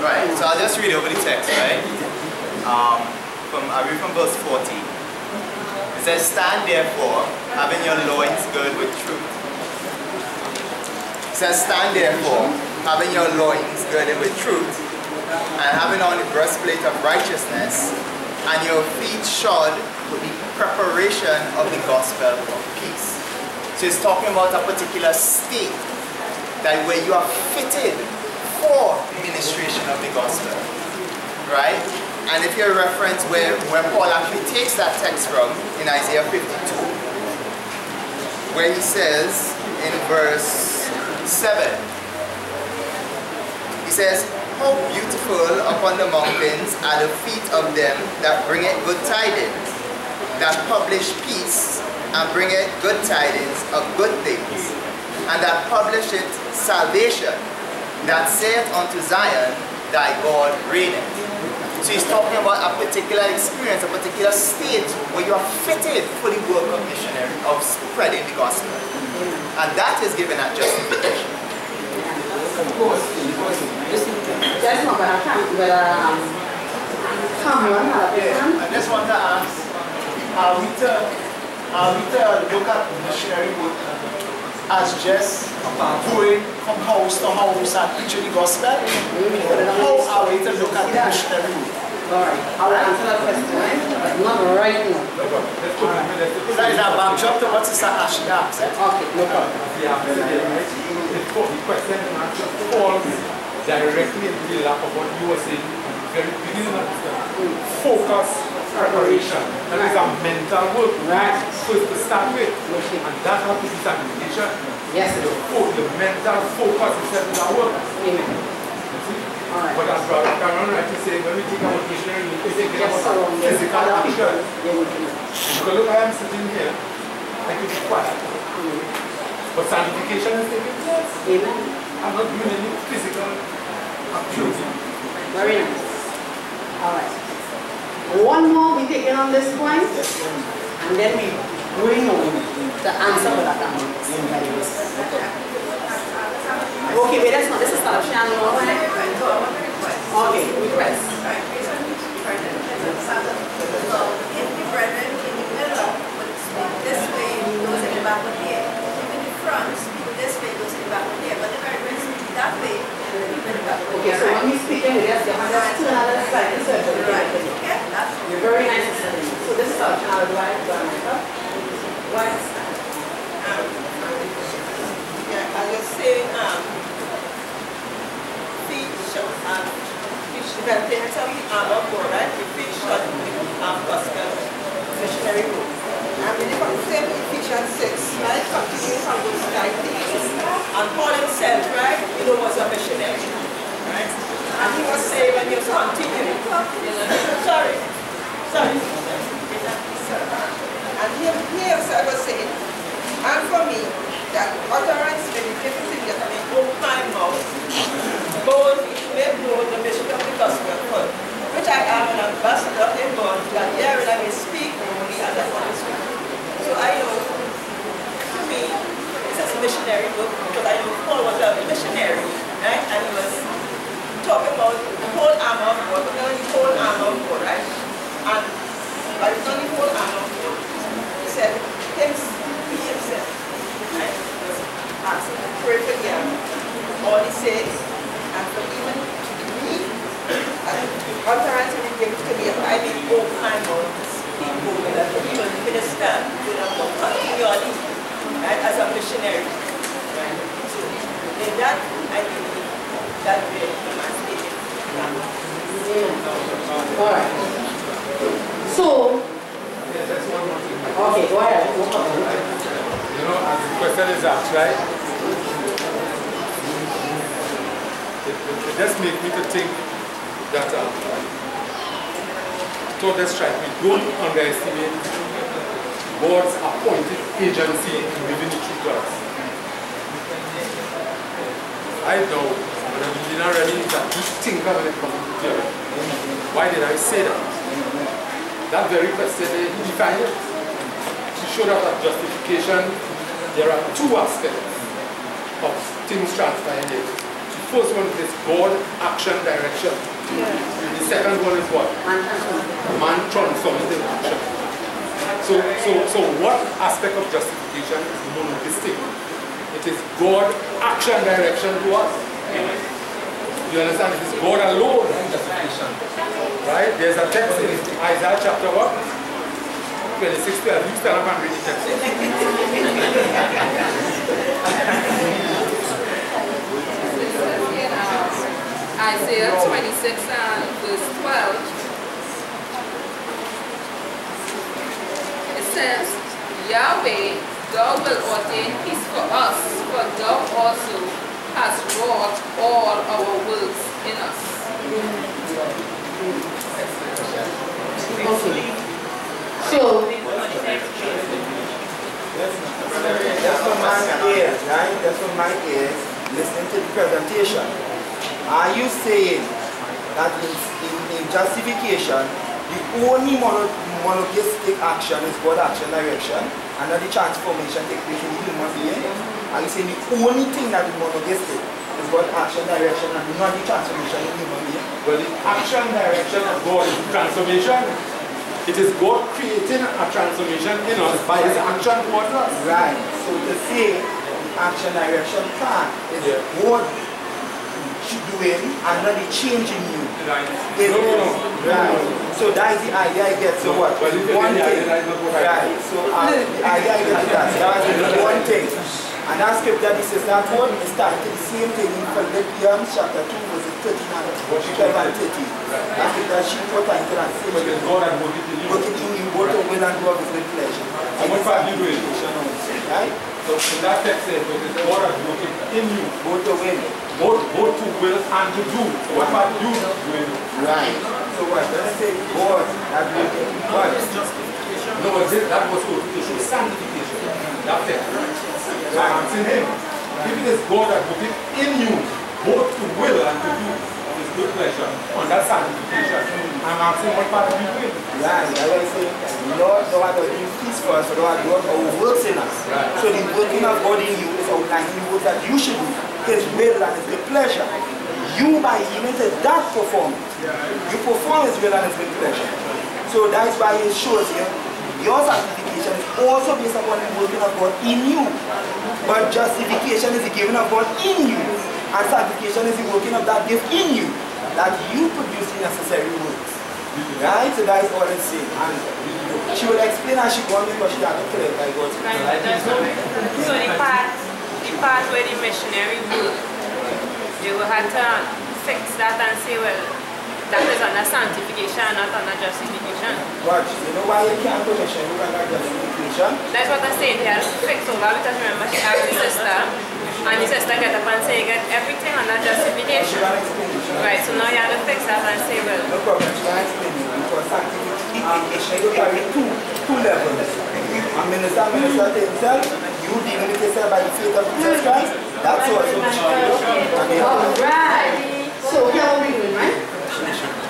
Right, so I'll just read over the text, right? I read from verse 40. It says, stand therefore, having your loins girded with truth. It says, stand therefore, having your loins girded with truth, and having on the breastplate of righteousness, and your feet shod with the preparation of the gospel of peace. So it's talking about a particular state that where you are fitted for ministration of the gospel, right? And if you reference where Paul actually takes that text from in Isaiah 52, where he says in verse 7, he says, how beautiful upon the mountains are the feet of them that bringeth good tidings, that publish peace, and bringeth good tidings of good things, and that publisheth salvation, that saith unto Zion, thy God reigneth. So he's talking about a particular experience, a particular state where you are fitted for the work of missionary, of spreading the gospel. And that is given at justification. That's not what I can't, but I just want to ask, are we to look at missionary work as just going from house to house and preaching the gospel? How are we to look at the missionary work? Alright, I will answer that question, right? But not right now. That is a backdrop to what Sister Ashley asked. Okay, no problem. The question falls directly into the lap of what you were saying at the very beginning of the focus, preparation. That is a mental work. Right. So it's to start with. And that has to be sanctification. Yes, sir. The mental focus itself is our work. Amen. Right. But as Brother Cameron rightly saying, when we think about missionary, we think about physical action. Because look, I am sitting here, I can be quiet. But sanctification is taking place. Amen. I'm not doing any physical activity. Very nice. Alright. One more we take in on this point, and then we bring on the answer for that. Okay, wait, that's not, this is not a channel, right? Okay, request. If the brethren in the middle would speak this way, goes in the back of here. In the front, speak this way, goes in the back of here. But the brethren speak that way, Okay, so when we speak in this, you have to another side. Okay, that's you're very nice. So this is our channel, right? Right. Yeah, I was saying, feet short, the appearance of the arm of God, right? The feet short, gospel, missionary role. And when you come to Ephesians 6, right? Continuing from those 19. And Paul himself, right? Was a missionary, right? And he was saying when he was continuing, sorry. And he himself was saying, and for me, that utterance may be given to me that I may open my mouth, boldly to make known the mystery of the gospel, which I am an ambassador in God, that herein I may speak only as a Holy Spirit. So I know, to me, this is a missionary book, because I know Paul was a missionary, right? And he was talking about the whole armor of God, the whole armor of God, right? And by the whole armor of God, he said, he himself, right? Was asking to pray for him, all he said, and for even me, and utterance will be given to me if I may open my mouth to speak boldly, that for even minister with a continually, right, as a missionary. Right? So in that, I believe that will emancipate. All right. So, okay, go ahead. You know, as the question is asked, right? It just makes me to think that so that's right, we don't underestimate God's appointed agency in revealing the truth to us. I know, but I did not really think when it comes to theory. Why did I say that? That very question, he defined it. show that at justification, there are two aspects of things transpiring here. The first one is God, action, direction. The second one is what? Man transformative action. So what aspect of justification is monotheistic? It is God, action, direction to us. You understand? It is God alone in justification. Right? There's a text in Isaiah chapter what? 26, 12. You stand up and read the text. Isaiah 26 and verse 12. It says, Yahweh, thou wilt ordain peace for us, for thou also hast wrought all our works in us. Okay. So, that's for my ears, right? That's for my ears, listening to the presentation. Are you saying that in justification, the only monotheistic action is God action direction, and not the transformation takes place in the human being? Are you saying the only thing that is monotheistic is God action direction and not the transformation in the human being? Well, the action direction of God is transformation. It is God creating a transformation in us by His action towards us. Right. So to say the action direction plan is God doing and not the change in you. Right. No. Right. So that is the idea I get. So what? Well, one thing. Right. So the idea I get to that. That is one thing. And that scripture this is that one is starting to the same thing in Philippians chapter 2 verses 13 and 12 and 13. That's because she put into that same but it's God that working in you both to will and do of His good pleasure. And what part you doing? Right? So in that text says, it is God that working in you. Both to will. Both to will and to do. So what part you doing? Right. So what? Let's say God that working. What? No, that was to show sanctification. That's it. So I'm asking Him, if it is God that working in you, both to will and to do of His good pleasure, on that sanctification, I'm asking what part are you doing? Right, that's why I say, Lord, thou art doing peace for us, for thou art doing our works in us. Right. So the working of God in you is outlining the work that you should do, His will and His good pleasure. You, by yielding to that performance, you perform His will and His good pleasure. So that's why it shows you, your sanctification is also based upon the working of God in you. But justification is the giving of God in you. And sanctification is the working of that gift in you, that you produce the necessary works. Right? So that is all it's saying. And she will explain as she goes because she has to clarify God's will. So the part where the missionary work, they will have to fix that and say, well, that is under sanctification, not under justification. Watch, you know why you can't do missionary work under justification? That's what I'm saying. They have to fix over because remember she asked the sister, and the sister get up and say, get everything under justification. Right, so now you have to fix that and say, well. No problem, she can explain it because sanctification you carry two levels. And minister to himself, you dealing with yourself by the faith of Jesus Christ, that's also the challenge. Alright. So here what we're doing, right?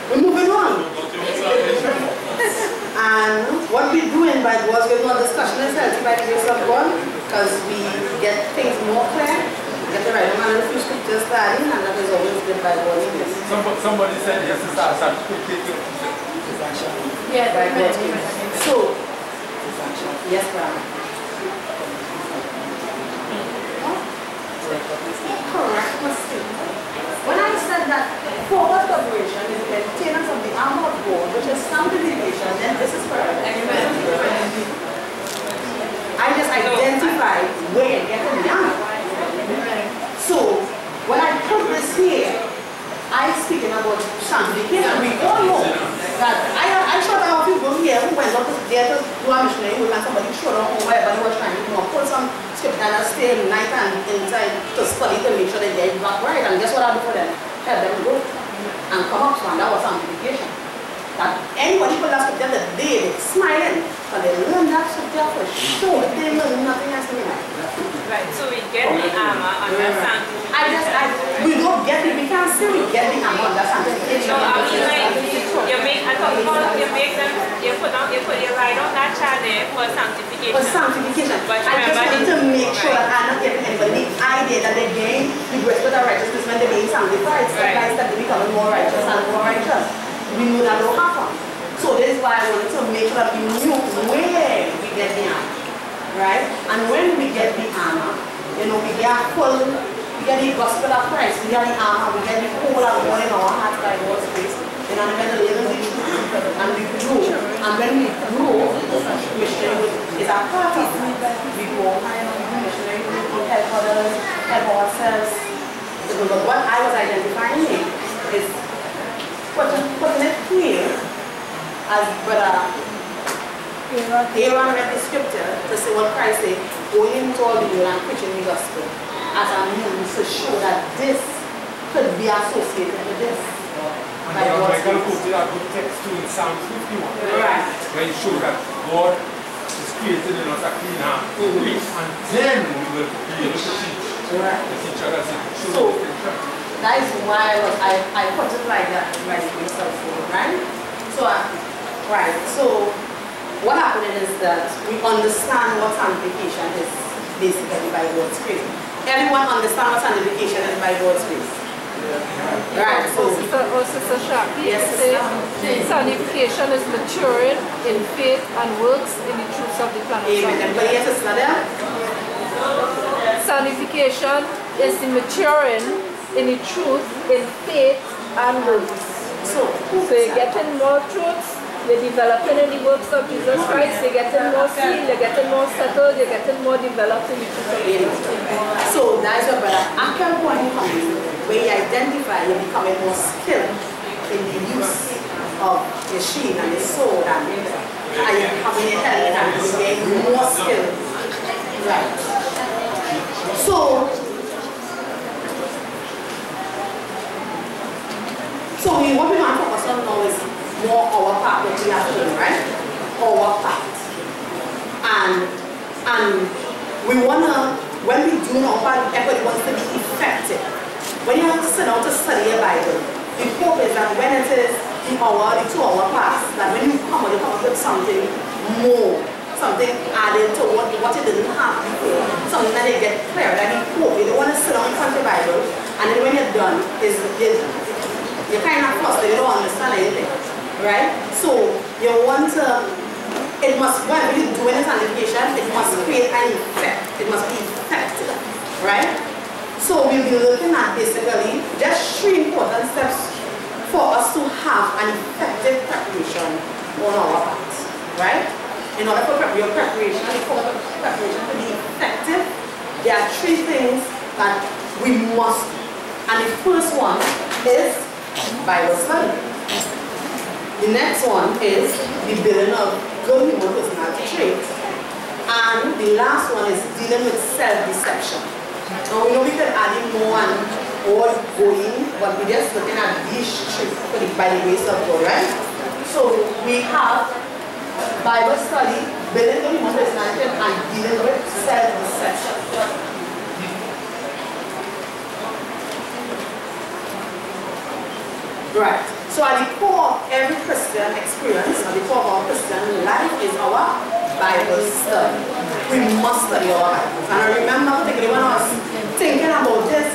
We're moving on. And what we're doing by was we're doing a discussion is healthy by the grace of God, because we get things more clear, get the right amount of few scriptures studying, and that is always good by God's grace. Somebody said yes, it's our Yeah, by God's grace. So, yes, ma'am. Correct mistake. When I said that forward preparation is the maintenance of the armor of God, which is sanctification, then this is correct. I just identified where getting the armor. So, when I put this here, I'm speaking about sanctification. We all know that I showed out people here who went up there to do a missionary work and somebody showed up wherever they were trying to pull some scripture and stay in night and inside to study to make sure they get it back right. And guess what I do for them? Help them go and come up. So that was sanctification. That anybody put that scripture that they smiling, but they learn that scripture for sure. They learn nothing else in life. Right, so we get the armor and that's sanctification. We don't get it, we can't say we get the armor, that's sanctification. No, I mean like, you make, I thought about, you make them, you put your right on that child there for sanctification. For sanctification. But I just want to make sure right. that I'm not giving anybody the idea that they gain the grace with the righteousness when they're being sanctified. Step by step, they're becoming more righteous and more righteous. We know that will happen. So this is why I wanted to make sure that we knew where we get the armor. Right? And when we get the armor, you know, we get the gospel of Christ, we get the armor, we get the whole of God in our hearts by God's grace. And then when the living the truth, and we grow. And when we grow, missionary is our part of it. We go missionary, we help others, help ourselves. But what I was identifying is putting it here as Brother Aaron read the scripture to say what Christ said, going into all the world and preaching the gospel as a means to show that this could be associated with this. Michael quoted a good text too in Psalm 51. Right. Where he showed that God is created in us a clean heart. And then we will be able to teach. Right. The teacher has it. So that is why I put it like that in my myself, right? So right. So what happened is that we understand what sanctification is basically by God's grace. Everyone understand what sanctification is by God's grace. Right. So Sister Shaki, yes, sanctification is maturing in faith and works in the truths of the plan of salvation. Sanctification is the maturing in the truth, in faith and works. So you're getting more truths, you're developing in the works of Jesus Christ, you're getting more sealed, you're getting more settled, you're getting more developed in the truth of Jesus. So that's what Brother Akan point comes, where you identify you're becoming more skilled in the use of your shield and your sword, and you're becoming a helmet and you're getting more skilled. Right. So what we want to focus on now is more our part, what we have to do, right? Our part. And we want to, when we do our part, everybody wants to be effective. When you have to sit down to study a Bible, the hope is that when it is the 2 hour pass, that when you come up with something more, something added to what you didn't have before, something that they get clear, that you hope. You don't want to sit down in front of the Bible, and then when you're done, you're kind of flustered, you don't understand anything, right? So you want to, it must, when you're doing a sanctification, it must create an effect. It must be effective, right? So we'll be looking at basically just 3 important steps for us to have an effective preparation on our part, right? In order for your preparation to be effective, there are 3 things that we must do. And the first one is Bible study. The next one is the building of good human personality traits. And the last one is dealing with self-deception. Now we know we can add in more and all going, but we're just looking at these 3 by the grace of God, right? So we have Bible study, building good human personality, and dealing with self-deception. Right. So at the core of every Christian experience, at the core of our Christian life is our Bible study. We must study our Bible. And I remember particularly when I was thinking about this,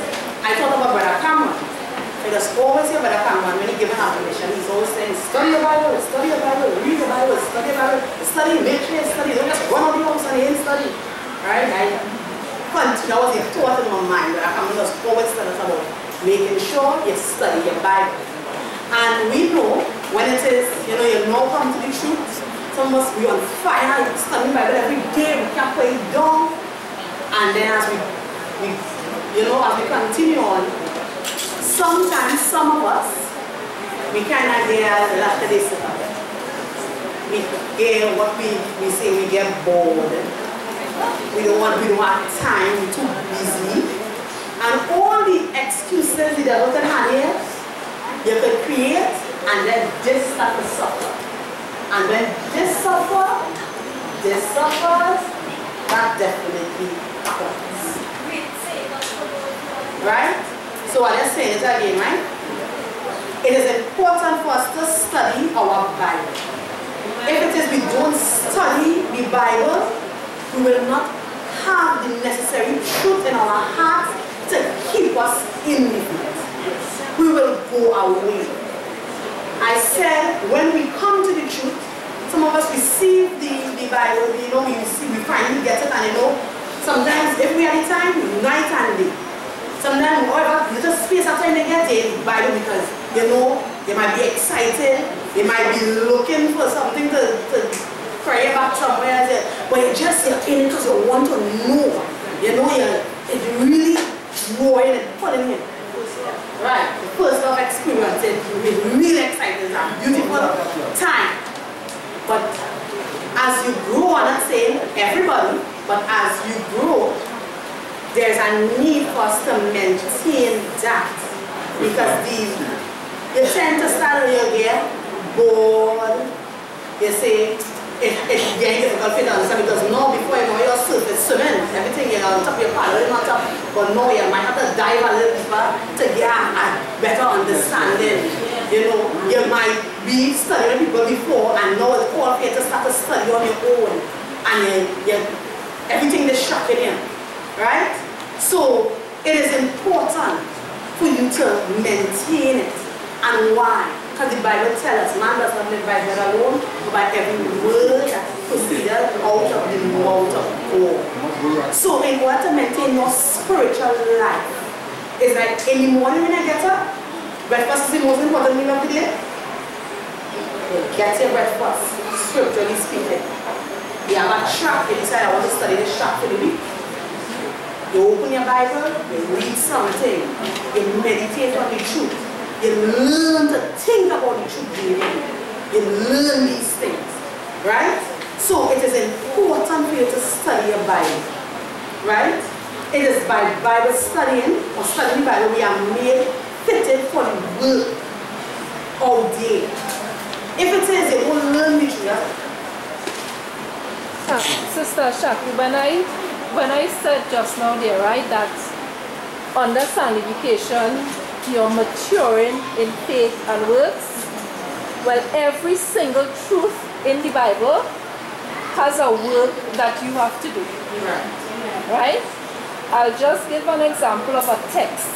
I thought about Brother Cameron. Because always here Brother Cameron, when he gives an affirmation, he's always saying, study your Bible, read your Bible, study your Bible, study, make sure you study, don't just run out the house and you ain't study. Right? That was the thought in my mind. Brother Cameron was always telling us about making sure you study your Bible. And we know when it is, you now come to the truth, some of us we on fire, studying the Bible every day, we can't put it down. And then as we continue on, sometimes some of us, we kind of get left to this. We get what we say, we get bored. We don't have time, we're too busy. And all the excuses the devil can have here, you can create, and then this start to suffer. And when this suffers, that definitely happens. Right? So I'll just say it again, right? It is important for us to study our Bible. If it is we don't study the Bible, we will not have the necessary truth in our hearts to keep us in the faith. We will go away. I said, when we come to the truth, some of us receive the Bible, we finally get it, and sometimes if we have the time, night and day. Sometimes, however, little space of time they get the Bible because, they might be excited, they might be looking for something to pray about somewhere, but you're in it because you want to know. It's really drawing and pulling in. Right, the first love experience, it's really exciting, it's a beautiful time. But as you grow, I'm not saying everybody, but as you grow, there's a need for us to maintain that. Because you tend to start when you get bored, you say, it's getting difficult for you to understand because now before you know your surface swimming, everything on top of your paddle is not up, but now you might have to dive a little deeper to get a better understanding. You might be studying people before and now it's all for you to start to study on your own and everything is shocking you, right? So it is important for you to maintain it. And why? Because the Bible tells us man does not live by bread alone, but by every word that proceeds out of the mouth of God. So in order to maintain your spiritual life, it's like in the morning when I get up, breakfast is the most important meal of the day. You get your breakfast, scripturally speaking. You have a track, you decide I want to study this track for the week. You open your Bible, you read something, you meditate on the truth. You learn to think about the truth daily. You learn these things, right? So it is important for you to study your Bible, right? It is by Bible studying or studying the Bible we are made fitted for the work all day. If it is, you won't learn the truth. Sister Shaki, when I said just now there, right, that under sanctification, you're maturing in faith and works. Well, every single truth in the Bible has a work that you have to do. Right? I'll just give an example of a text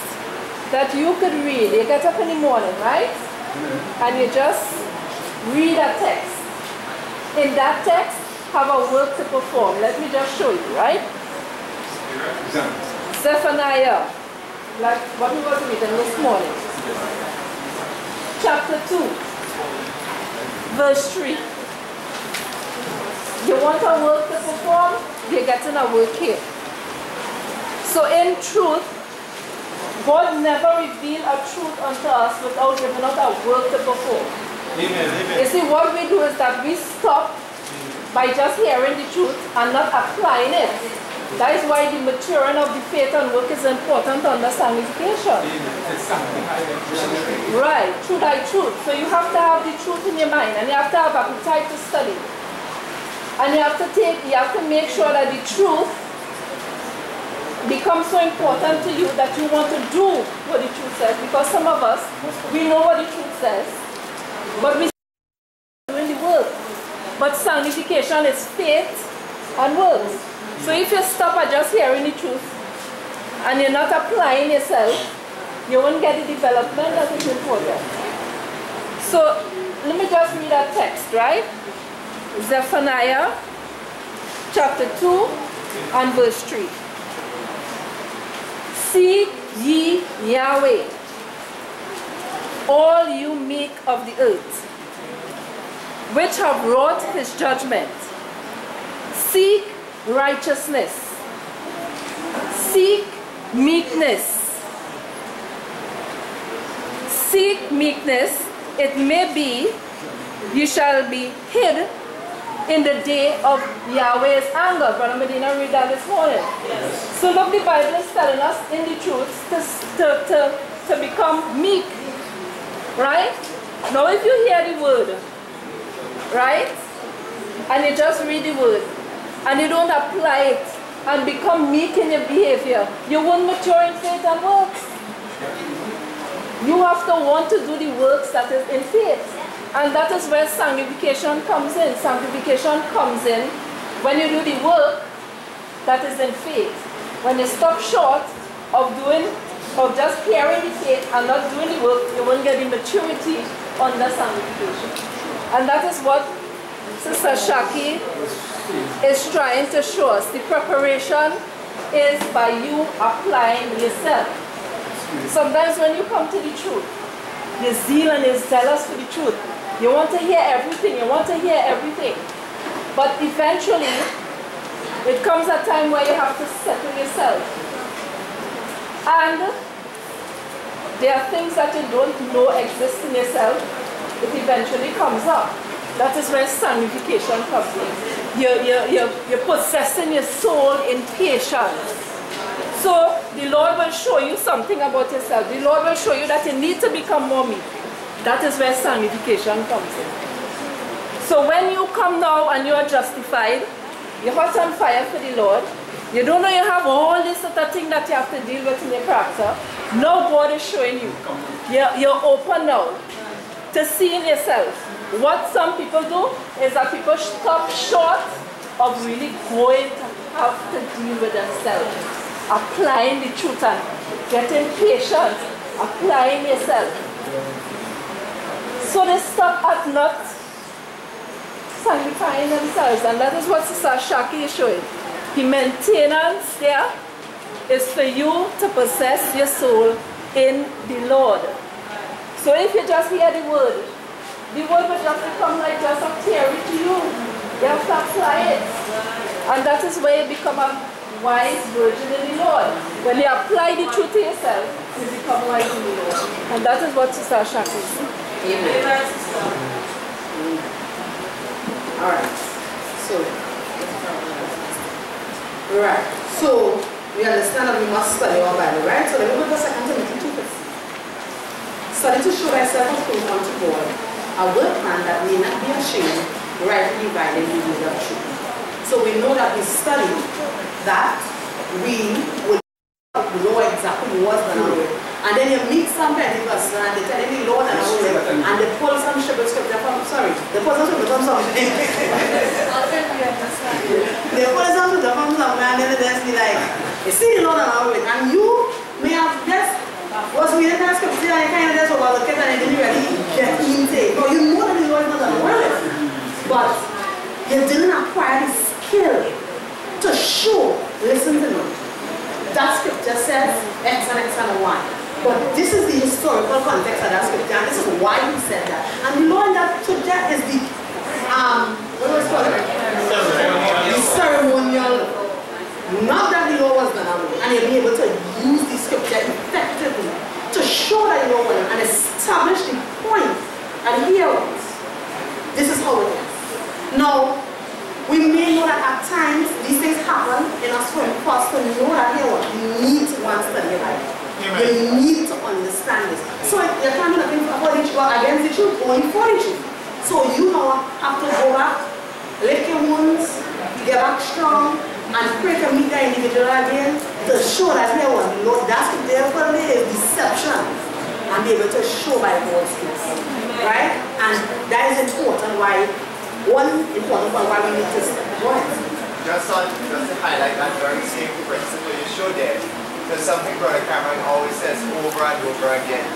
that you could read. You get up in the morning, right? And you just read a text. In that text, have a work to perform. Let me just show you, right? Zephaniah. Like what we were reading this morning. Chapter 2, verse 3. You want a work to perform? You're getting a work here. So in truth, God never revealed a truth unto us without giving us a work to perform. Amen. You see, what we do is that we stop by just hearing the truth and not applying it. That is why the maturing of the faith and work is important to understand sanctification. Right, through thy truth. So you have to have the truth in your mind and you have to have appetite to study. And you have to make sure that the truth becomes so important to you that you want to do what the truth says. Because some of us, we know what the truth says, but we doing the work. But sanctification is faith and works. So if you stop at just hearing the truth and you're not applying yourself, you won't get the development that is important. So let me just read that text, right? Zephaniah chapter 2 and verse 3. Seek ye Yahweh, all you meek of the earth, which have wrought his judgment. Seek righteousness. Seek meekness. Seek meekness. It may be you shall be hid in the day of Yahweh's anger. Brother Medina read that this morning. Yes. So look, the Bible is telling us in the truth to become meek. Right? Now if you hear the word, right? And you just read the word, and you don't apply it and become meek in your behavior, you won't mature in faith and works. You have to want to do the works that is in faith. And that is where sanctification comes in. Sanctification comes in when you do the work that is in faith. When you stop short of just hearing the faith and not doing the work, you won't get the maturity under sanctification. And that is what Sister Shaki is trying to show us. The preparation is by you applying yourself. Sometimes when you come to the truth, the zeal and is zealous for the truth. You want to hear everything, you want to hear everything. But eventually, it comes a time where you have to settle yourself. And there are things that you don't know exist in yourself. It eventually comes up. That is where sanctification comes in. You're possessing your soul in patience. So the Lord will show you something about yourself. The Lord will show you that you need to become more meek. That is where sanctification comes in. So when you come now and you are justified, you're hot on fire for the Lord, you don't know you have all this sort of thing that you have to deal with in your character. Now God is showing you. You're open now to seeing yourself. What some people do is that people stop short of really going to have to deal with themselves. Applying the truth and getting patience, applying yourself. So they stop at not sanctifying themselves, and that is what Sister Shaki is showing. The maintenance there is for you to possess your soul in the Lord. So if you just hear the word will just become like just a theory to you. You have to apply it. And that is where you become a wise virgin in the Lord. When you apply the truth to yourself, you become wise in the Lord. And that is what Sister Shaki is saying. Amen. Alright. So we understand that we must study our Bible, right? So let me go to 2 Timothy 2:15. Study to show thyself approved unto God, a workman that may not be ashamed, rightly dividing the word of truth. So we know that we study that we would know exactly what's going on. And then you meet some Pentecostals and they tell you the Lord and they pull some scripture from, they pull some scripture from something. They pull some scripture from somewhere and then they just be like, you see the Lord and all of it. And you may have just was reading that scripture and you kind of just overlook it and you didn't really get into it. No, you know that the Lord is not going to work. But you didn't acquire the skill to show, listen to me. That scripture says X and X and Y. But this is the historical context of that scripture, and this is why he said that. And the law in that scripture is the what was it called? The ceremonial. Not that the law was done away, and you'll be able to use the scripture effectively to show that the law was done and establish the point. And here it is. This is how it is. Now, we may know that at times these things happen in us for us to know that here what you need to want to study your Bible. You need to understand this. So you can't do nothing against the truth, only for the truth. So you now have to go back, lick your wounds, get back strong, and pray to meet that individual again to show that here what the Lord, that's what there for me is deception. And be able to show by God's grace. Right? And that is important why one important one why we need to study. Go ahead. Just to highlight that very same principle you showed there, because something Brother Cameron always says over and over again.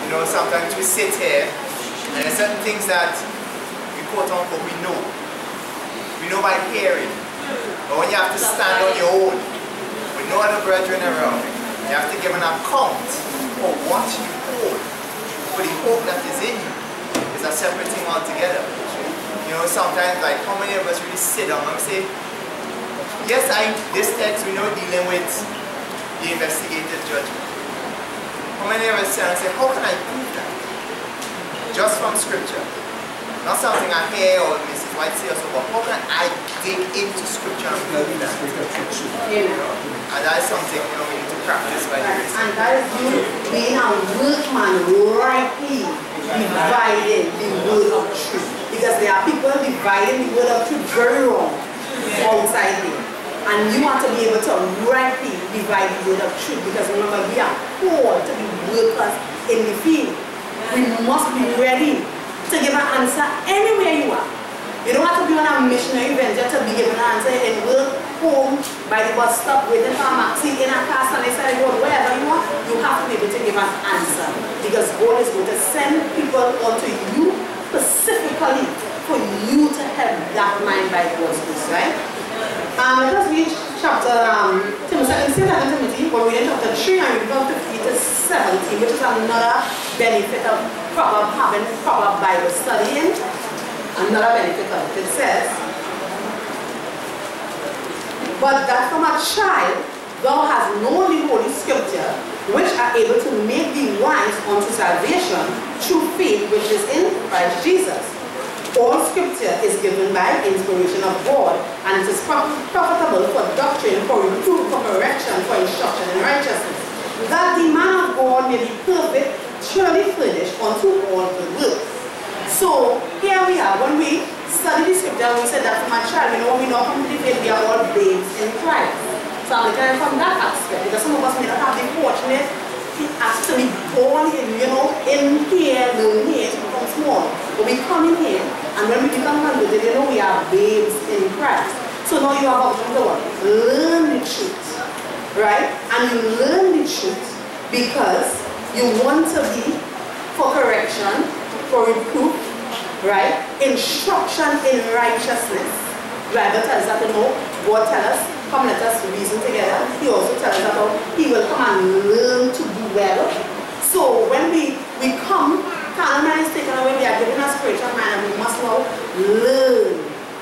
You know, sometimes we sit here and there's certain things that we quote unquote we know. We know by hearing. But when you have to stand on your own, with no other brethren around, you have to give an account of what you hold. For the hope that is in you is a separate thing altogether. You know, sometimes, like, how many of us really sit down and say, yes, this text we know dealing with the investigative judgment. How many of us sit and say, how can I prove that? Just from scripture. Not something I hear or Mrs. White say or so, but how can I dig into scripture and prove that? You know? And that is something, you know, we need to practice by the grace. And that is you being a workman rightly dividing the word of truth. Because there are people dividing the word of truth very wrong outside here. And you want to be able to rightly divide the word of truth. Because remember, we are called to be workers in the field. We must be ready to give an answer anywhere you are. You don't have to be on a missionary venture to be given an answer in work, home, by the bus stop waiting for a maxi in a car on the side of the road, wherever you are, you have to be able to give an answer. Because God is going to send people onto you specifically for you to help that mind by God's grace, right? Let us read chapter 2 Timothy, but we read chapter 3 and we go to 17, which is another benefit of having proper Bible studying. Another benefit of it. It says, but that from a child thou hast known the Holy Scripture, which are able to make thee wise unto salvation through faith which is in Christ Jesus. All Scripture is given by inspiration of God, and it is profitable for doctrine, for reproof, for correction, for instruction in righteousness, that the man of God may be perfect, truly furnished unto all good works. So here we are, when we study the Scripture, we said that from a child, when we know come to the faith, we are all babes in Christ. So I'm looking from that aspect, because some of us may not have the fortunate to be born in, in here, learn here, from small. But we come in here, and when we become converted, we are babes in Christ. So now you are about to what? Learn the truth, right? And you learn the truth because you want to be for correction, for reproof, right? Instruction in righteousness. Bible tells us that God tells us, come let us reason together. He also tells us that He will come and learn to do well. So when we come, carnal mind is taken away, we are given a spiritual mind, and we must now learn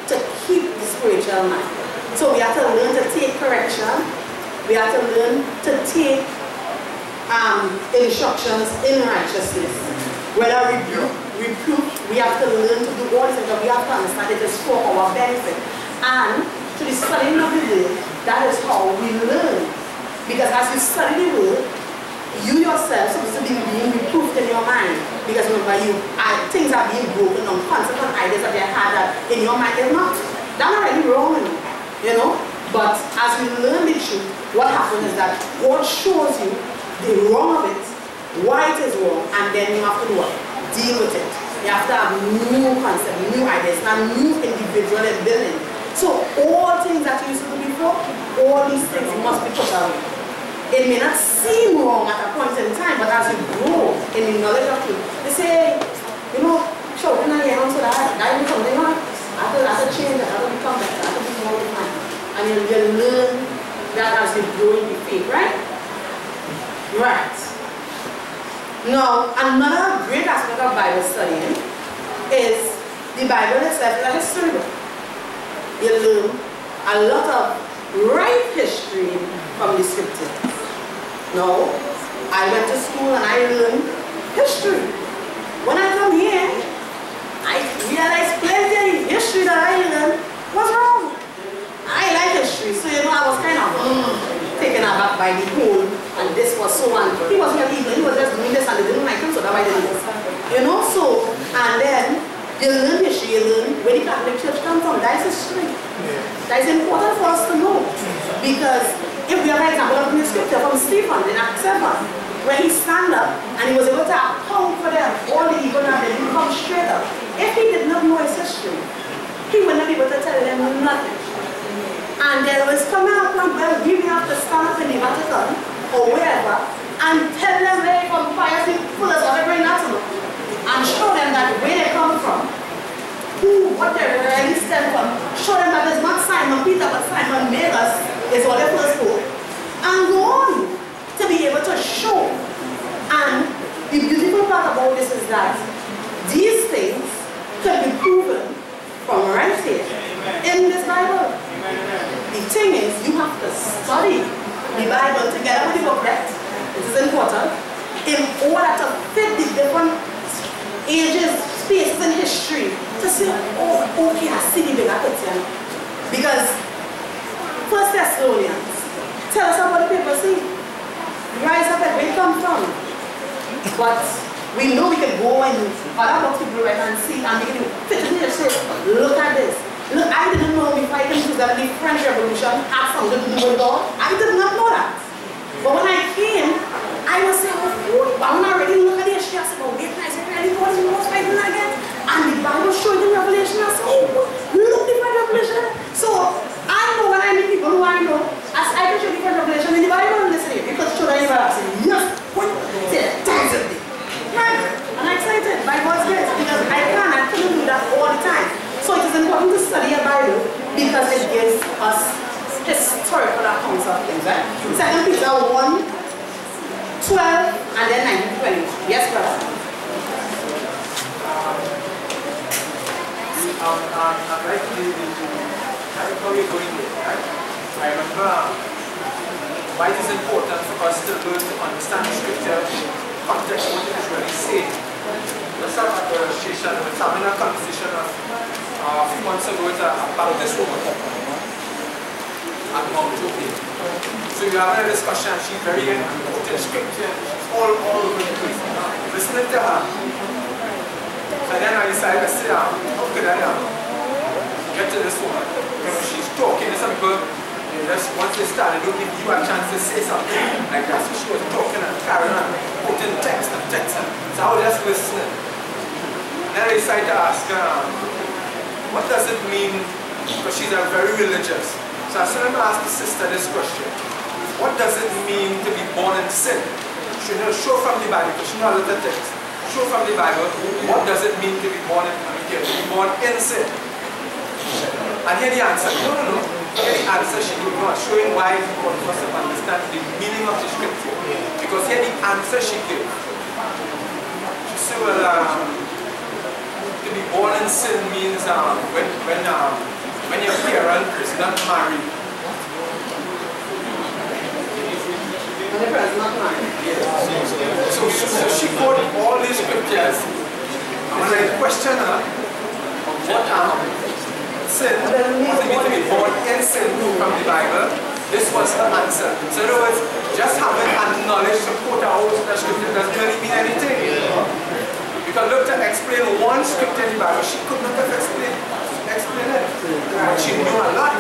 to keep the spiritual mind. So we have to learn to take correction. We have to learn to take instructions in righteousness. Whether reproof, we have to learn to do all this, but we have to understand it is for our benefit. And to the studying of the word, that is how we learn. Because as you study the word, you yourself supposed to be being reproved in your mind. Because remember, things are being broken on concepts and ideas that they had that in your mind is not. That's not really wrong, But as you learn the truth, what happens is that God shows you the wrong of it, why it is wrong, and then you have to do what? Deal with it. You have to have new concepts, new ideas, and new individual building. So all things that you used to do before, all these things must be put away. It may not seem wrong at a point in time, but as you grow in the knowledge of truth, they say, shouting and yelling so that will become different. I have to change, I have to become better, I have to be more refined. And you learn that as you grow in the faith, right? Right. Now, another great aspect of Bible studying is the Bible itself is a history book. You learn a lot of right history from the Scriptures. Now, I went to school and I learned history. When I come here, I realized plenty of history that I learned was wrong. I like history, so I was kind of taken aback by the whole, and this was so on. He wasn't even, he was just doing this and they didn't like him, so that's why they did this. And then you learn history, you learn where the Catholic Church comes from. That is history. That is important for us to know. Because if we have an example of the Scripture from Stephen in Acts 7, where he stand up and he was able to account for them, all the evil that they didn't come straight up. If he did not know his history, he would not be able to tell them nothing. And there was coming up one where we have to stand up in the Vatican or wherever and tell them where they come fire full of whatever not to know. And show them that where they come from, what they really stand from. Show them that it's not Simon Peter, but Simon Magus is what they first spoke. And go on to be able to show. And the beautiful part about this is that these things can be proven from right here in this Bible. The thing is, you have to study the Bible together with the booklet. This is important. In order to fit the different ages, spaces, and history. To say, okay, I see the bigger picture. Because 1 Thessalonians tell us about the people see. Rise up and where it come from. But we know we can go in other books people right and see and we can fit in here and say, look at this. Look, I didn't know before I came to that the French Revolution had something to do with God. I did not know that. But when I came, I was saying, but when I already look at the history, I said, wait, I said, really, what is the most fighting again? And the Bible showed the Revelation. I said, look, the Revelation. So I know when I meet people who I know, copies of things, right? 2 Peter 1, 12, and then 19 to 21. Yes, brother. I like how you're going there, right? I remember why it is important for us to learn to understand scripture, context, what it is really saying. Let's have a conversation. I was having a conversation a few months ago with a Baptist woman at Mount Joking. So we are having a discussion, she's very important scripture, she's all over the place. Listening to her. So then I decided to sit down, how could I get to this woman? Because she's talking to some people, just once they start, they don't give you a chance to say something like that. So she was talking and carrying on, putting text and text. So I was just listening. Then I decided to ask her, what does it mean? Because she's very religious. So I started to ask the sister this question. What does it mean to be born in sin? She knows, show from the Bible, because she knows the text. Show from the Bible, what does it mean to be born in sin? And here the answer, no. Here the answer she gave was showing why it's important for us to understand the meaning of the scripture. Because here the answer she gave. She said, well, to be born in sin means when your parent is not married. When the parent is not married? Yes. So she quoted all these scriptures. And when I questioned her, what sin, what does it mean to be born in sin from the Bible? This was her answer. So in other words, just having knowledge to quote out the scripture doesn't really mean anything. Because look, to explain one scripture in the Bible, she could not have explained it. But she knew a lot.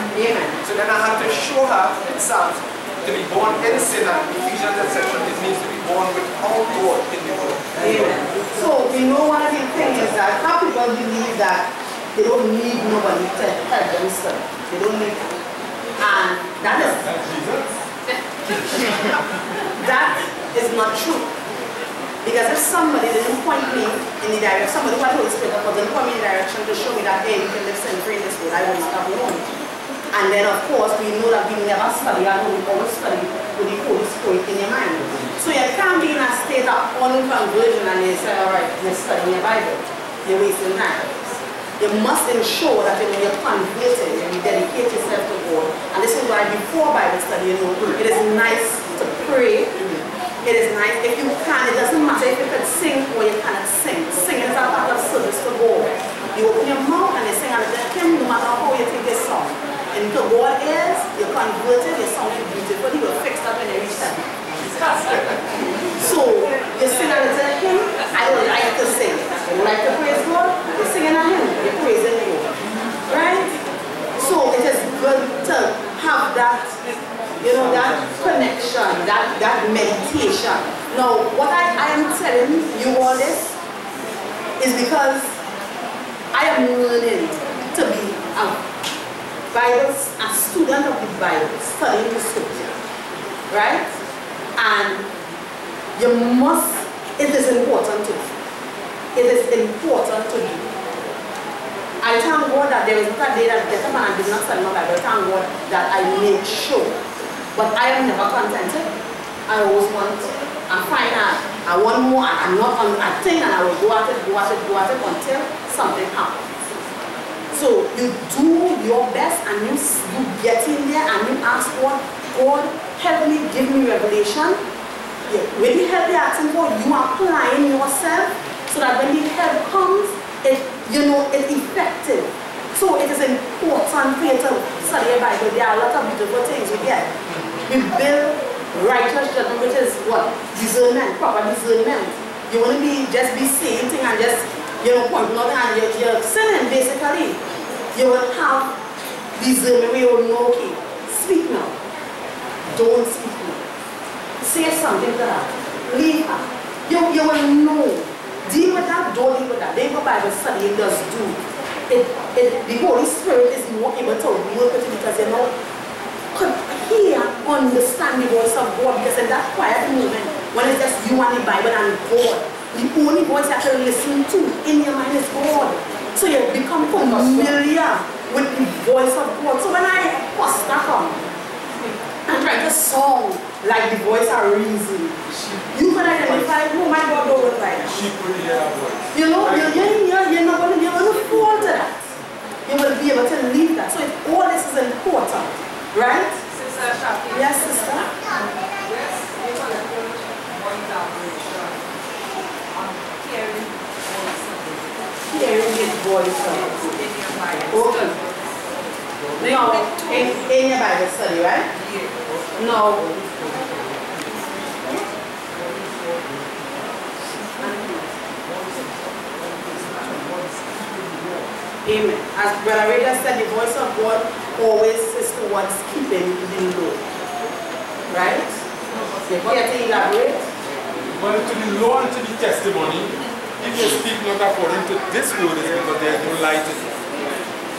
So then I had to show her in Psalms, to be born in sin, and Ephesians etc. It means to be born without God in the world. Amen. So you know one of the things is that how people believe that they don't need nobody to help them study. They don't need it. And that is not true. Because if somebody didn't point me in the direction, somebody who had Holy Spirit didn't point me in the direction to show me that, hey, you can live sin-free in this world, I would not have known. And then of course we know that we never study at home, we always study with the Holy Spirit in your mind. So you can't be in a state of unconversion and you say, alright, you're studying your Bible. You're wasting time. You must ensure that when you're converted and you dedicate yourself to God. And this is why before Bible study, you know, it is nice to pray. It is nice if you can. It doesn't matter if you can sing or you cannot sing. Singing is a part of service to God. You open your mouth and you sing and you hymn no matter how you think this song. And to God is, you're converted, your song is beautiful, you will fix up in every step. So, you sing a little hymn, I would like to sing. You like to praise God, you're singing a hymn, you're praising God. Right? So, it is good to have that, you know, that connection, that meditation. Now, what I am telling you all this is because I am learning to be a student of the Bible, studying the scripture. Right? And you must, it is important to do. It is important to do. I thank God that there is not a day that get up and I did not study my Bible. Thank God that I make sure. But I am never contented. I always want I find out I want more, I'm not on a thing, and I will go at it until something happens. So you do your best and you get in there and you ask God, help me, give me revelation. With the help you're asking for, you are applying yourself so that when the help comes, it's effective. So it is important for you to study your Bible. There are a lot of beautiful things we get. We build righteous judgment, which is what? Discernment, proper discernment. You want to just be saying things and just point nothing and you're sinning basically. You will have discernment where you will know, okay, speak now. Don't speak now. Say something to her. Leave her. You will know. Deal with that, don't deal with that. Then the Bible study it does do. The Holy Spirit is more able to work with you because you know, could hear, understand the voice of God, because in that quiet moment, when it's just you and the Bible and God, the only voice you have to listen to in your mind is God. So you become familiar with the voice of God. So when I pastor come and try a reason. You can identify who my God over by now. She could hear her voice. You know, you're not going to be able to fall to that. You will be able to leave that. So all this is important, right? Sister Shafi. Yes, sister. Hearing his voice. Okay. No, in your Bible study, right? No. Amen. As Brother Ray just said, the voice of God always is towards keeping the law. Right? You care to elaborate? Well, to the law and to the testimony, if you speak not according to this word, is because there is no light in it.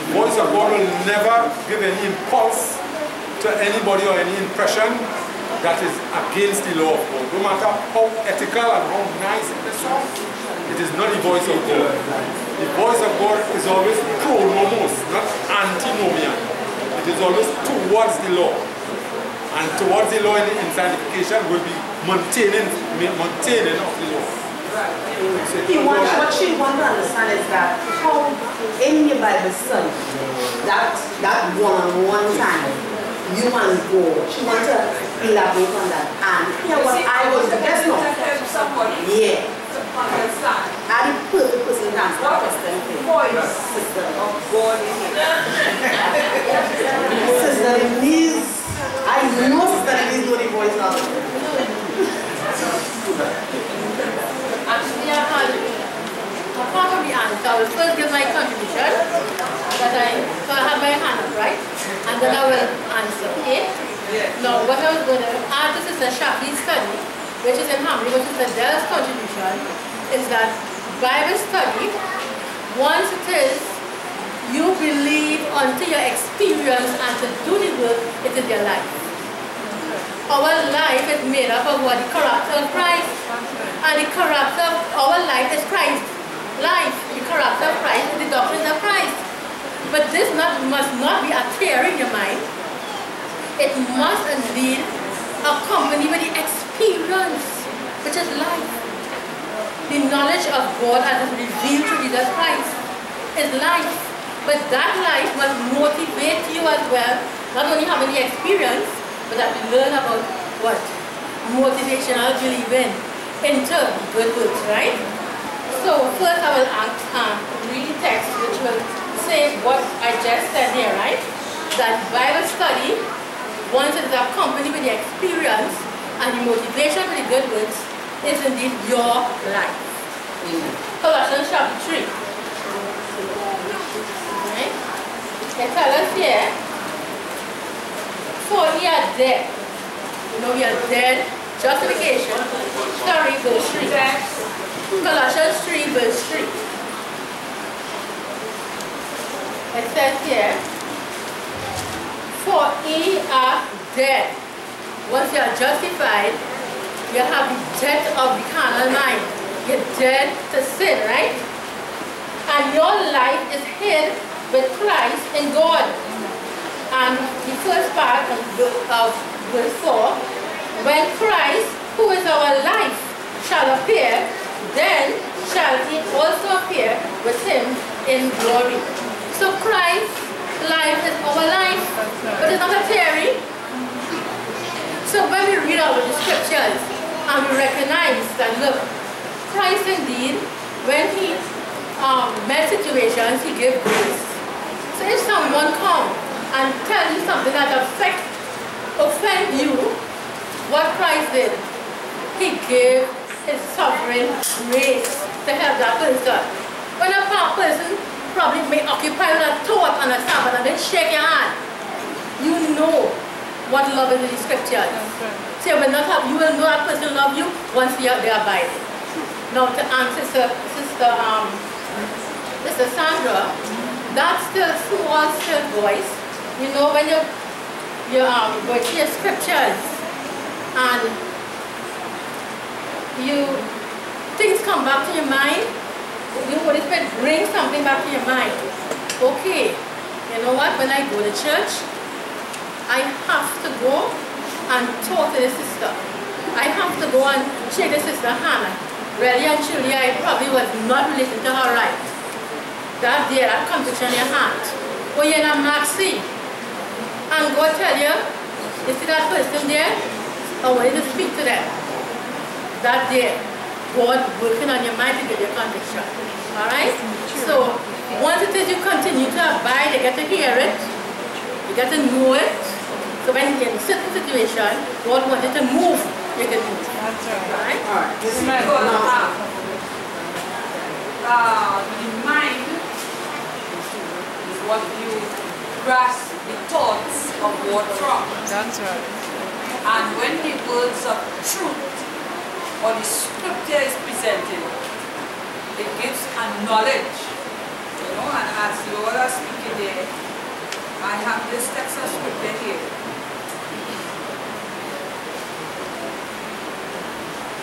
The voice of God will never give any impulse to anybody or any impression that is against the law of God. No matter how ethical and how nice it is, it is not the voice of God. The voice of God is always pro-nomos, not antinomian. It is always towards the law. And towards the law in sanctification will be maintaining of the law. What she wants to understand is that how in your Bible study, that one-on-one time, you and God, she wants to elaborate on that. And here what I was the best one. Yeah. I'm the perfect person to answer that question. Sister of God in here. Sister Denise, I know Sister Denise know the voice of God. Actually, I had a part of the answer. I will first give my contribution, so I have my hand up, right? And then I will answer, okay? Now, what I was going to add to Sister Shafi's study, which is in harmony with Sister Dell's contribution, is that Bible study, once it is, you believe until your experience and to do the work, it is your life. Our life is made up of what? The character of Christ. And the character of our life is Christ. Life, the character of Christ is the doctrine of Christ. But this must not be a tear in your mind. It must indeed accompany with the experience, which is life. The knowledge of God as is revealed through Jesus Christ is life. But that life must motivate you as well, not only having the experience, but that we learn about what? Motivational believing into good works, right? So first I will read the text which will say what I just said here, right? That Bible study, once it is accompanied with the experience and the motivation for the good works, is indeed your life. Colossians chapter 3. Right? It tells us here, for we are dead. You know we are dead. Justification. Sorry, verse 3. Colossians 3, verse 3. It says here, for ye are dead. Once you are justified, you have the death of the carnal mind. You're dead to sin, right? And your life is hid with Christ in God. And the first part of verse 4, when Christ, who is our life, shall appear, then shall he also appear with him in glory. So Christ's life is our life, but it's not a theory. So when we read out the scriptures and we recognize that, look, Christ indeed, when he met situations, he gave grace. So if someone comes and tells you something that offends you, what Christ did, he gave his sovereign grace to help that person. When a person probably may occupy with a thought on a Sabbath and then shake your hand, you know what love is in the scriptures. So you will know that person love you once they abide. Now to answer Sister Sandra, that's still small, still voice. You know when you go to your scriptures and things come back to your mind, the Holy Spirit brings something back to your mind. Okay, you know what, when I go to church, I have to go and talk to the sister. I have to go and shake the sister Hannah. Really and truly, I probably was not listening to her right. That day, that conviction in your heart. When you're in a maxi, and God tell you see that person there, I want you to speak to them. That day, God working on your mind to give you conviction. Alright? So, once it is you continue to abide, you get to hear it, you get to know it. So when you're in a certain situation, God wants you to move, you can move. That's right. Alright? This is because the mind is what you grasp the thoughts of what from. That's right. And when the words of truth or the scripture is presented, it gives a knowledge. You know, and as you all are speaking there, I have this text of scripture here.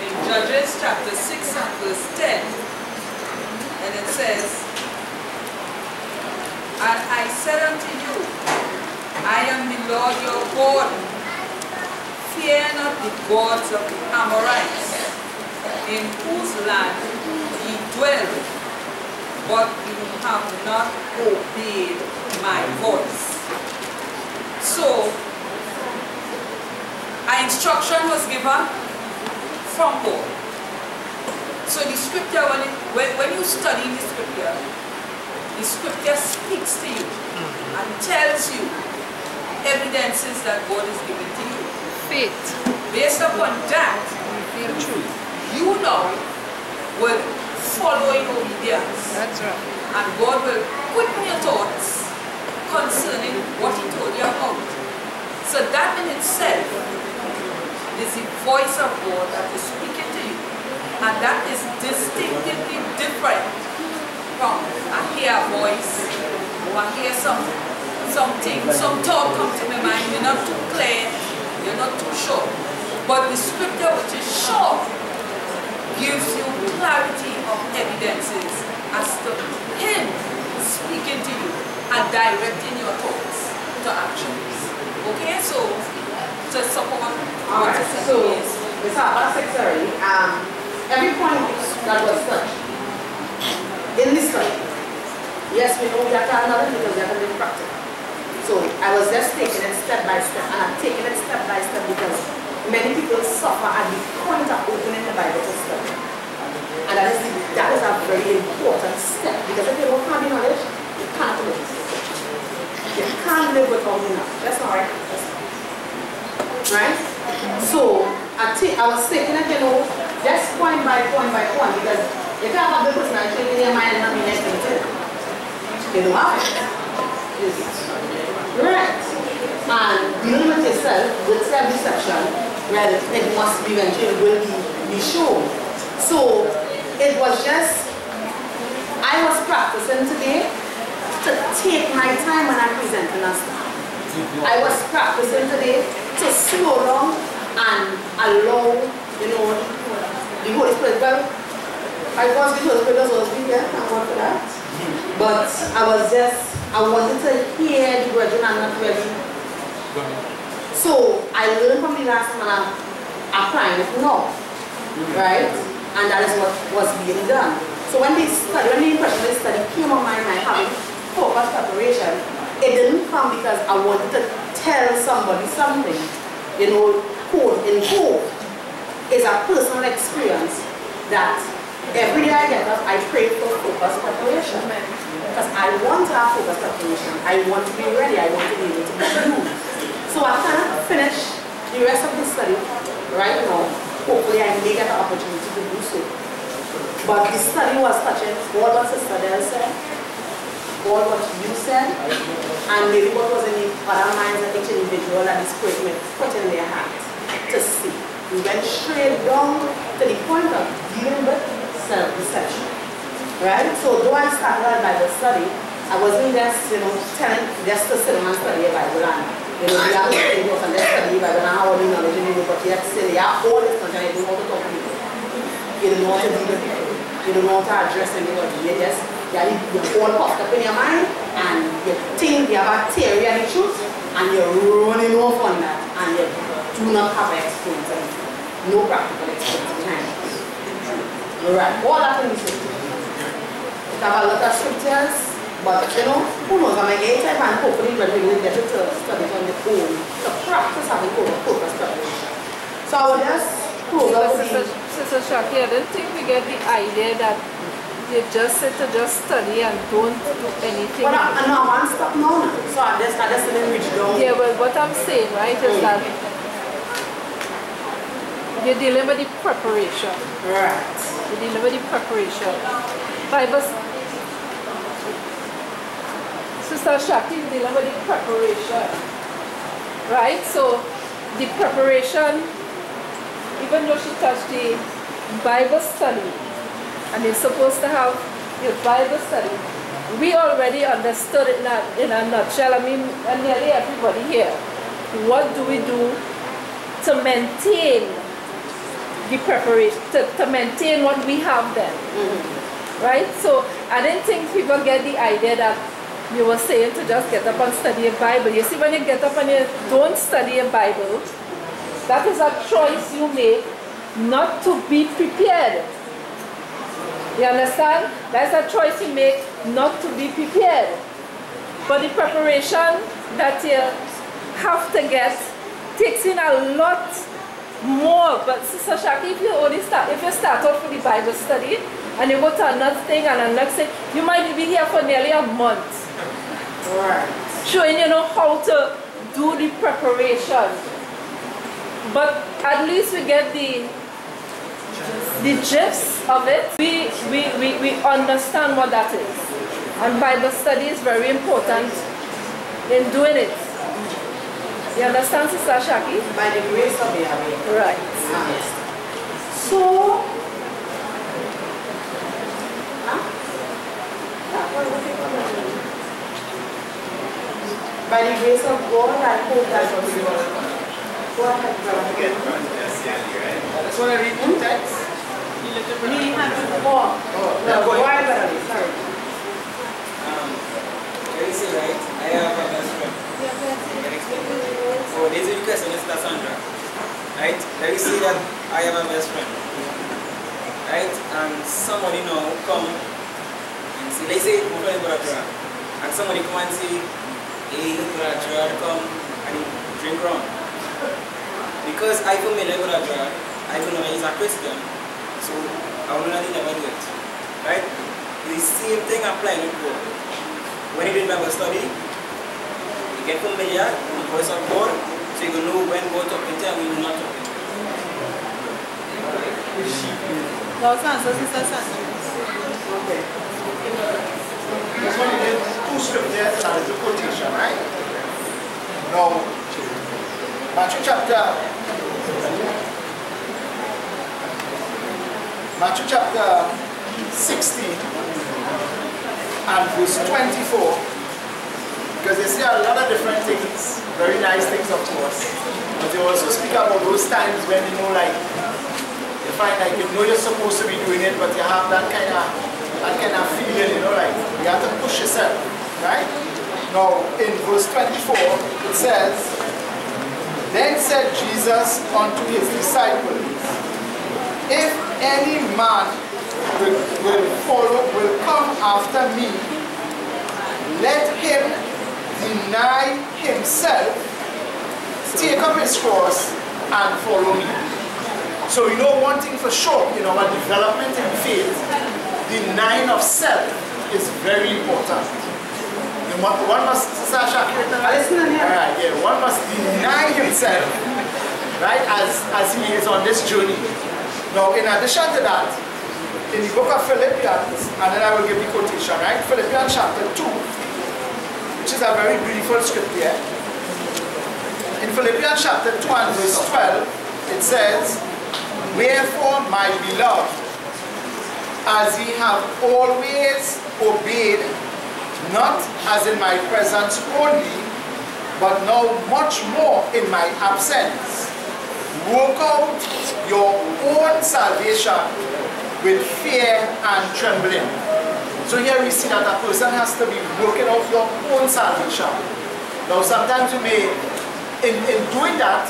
In Judges chapter 6 and verse 10, and it says, "And I said unto you, I am the Lord your God. Fear not the gods of the Amorites, in whose land ye dwell, but you have not obeyed my voice." So, an instruction was given from God. So the scripture, when you study the scripture speaks to you and tells you evidences that God is giving to you. Faith. Based upon that, you now will follow in obedience. That's right. And God will quicken your thoughts concerning what He told you about. So that in itself is the voice of God that is speaking to you. And that is distinctively different from I hear a voice or I hear something, some thought come to my mind. You're not too clear, you're not too sure. But the scripture which is sure gives you clarity of evidences as to Him speaking to you and directing your thoughts to actions. Okay, so to support what it is. It's about secretary. Every point that was touched in this study, yes, we know we have to another because we have to be practical. So I was just taking it step by step, and I'm taking it step by step because many people suffer at the point of opening the Bible to study. And that is a very important step because if you don't have the knowledge, you can't live. You can't live without the knowledge. That's all right. Right? So I was taking it, you know, just point by point because if you have a person that's changing your mind and not mean anything to it, you don't have it. Right. And dealing with yourself with self-deception, well, it must be eventually will be shown. So it was just, I was practicing today to take my time when I'm presenting us. I was practicing today to slow down and allow, you know, the Holy Spirit. Well, I was the Holy Spirit was always be there, thank God for that. But I wanted to hear the word and not really. So I learned from the last time and I'm applying it now. Right? And that is what was being done. So when the impression of the study came on my mind, having focused preparation, it didn't come because I wanted to tell somebody something. You know, quote in quote is a personal experience that every day I get up, I pray for focused preparation. Because I want to have focused preparation. I want to be ready. I want to be able to be used. So I can't finish the rest of the study right now. Hopefully I may get the opportunity to do so. But the study was touching all what Sister Del said, all what you said, and maybe what was in the other minds of each individual that the Spirit may put in their heart to see. We went straight down to the point of dealing with self-deception. Right? So though I started a Bible study, I wasn't just, you know, telling just to sit down and study a Bible and, you know, we have to take notes and just study a Bible and have all the knowledge in you, but you have to say they have all this knowledge and you don't know how to talk to people. You don't know how to deal with people. You don't know how to address anybody. You're all puffed up in your mind and you think you have a theory and the truth and you're running off on that and you do not have experience. no practical experience in Chinese. Right, all that in the scripture. It have a lot of scriptures, but you know, who knows, I might get it and hopefully we will get it to study on the own, to practice having focus preparation. So I will just close up with Sister Shaki, I don't think we get the idea that you just sit to just study and don't do anything. Well, I want to stop now. So I just reach down. Yeah, well, what I'm saying, right, is that you're dealing with the preparation. Right. You're dealing with the preparation. Bible, Sister Shakti is dealing with the preparation. Right? So, the preparation, even though she touched the Bible study, and you're supposed to have your Bible study, we already understood it in a nutshell. I mean, nearly everybody here. What do we do to maintain the preparation, to maintain what we have then? Right? So, I didn't think people get the idea that you were saying to just get up and study a Bible. You see, when you get up and you don't study a Bible, that is a choice you make not to be prepared. You understand? That's a choice you make not to be prepared. But the preparation that you have to get takes in a lot more. But Sister Shaki, if you start off with the Bible study and you go to another thing and another thing, you might be here for nearly a month. Right. Showing you know how to do the preparation. But at least we get the gist of it. We understand what that is. And Bible study is very important in doing it. You understand, Sister Shaki? By the grace of Yahweh. Right. So, by the grace of God, I hope that go ahead, brother. That's what I read in text. Sorry. Very see, right? I have a best friend. Oh, there's a request on Mr. Sandra. Right? Let me see that I have a best friend. Right? And somebody now come and say, let's say, and somebody come and say, hey, Gerard come and drink rum. Because I familiar with Gerard, I don't know he's a Christian. So I will not never do it. Right? The same thing applies with God. When you do Bible study, you get familiar with the voice of God, so you will know when God talking to you and when you're not talking. Okay. That's what you did. Two scriptures and a little quotation, right? Now, Matthew chapter 16 and verse 24, because they say a lot of different things, very nice things of course, but they also speak about those times when you know, like, you find like you know you're supposed to be doing it, but you have that kind of feeling, you know, like you have to push yourself, right? Now in verse 24 it says, then said Jesus unto his disciples, if any man will come after me, let him deny himself, take up his cross, and follow me. So you know one thing for sure, you know, our development in faith, denying of self is very important. One must, Alright, yeah, one must deny himself, right, as he is on this journey. Now, in addition to that, in the book of Philippians, and then I will give the quotation, right? Philippians chapter 2, which is a very beautiful scripture. In Philippians chapter 2 and verse 12, it says, wherefore, my beloved, as ye have always obeyed, not as in my presence only, but now much more in my absence, work out your own salvation with fear and trembling. So here we see that a person has to be working out your own salvation. Now sometimes you may, in doing that,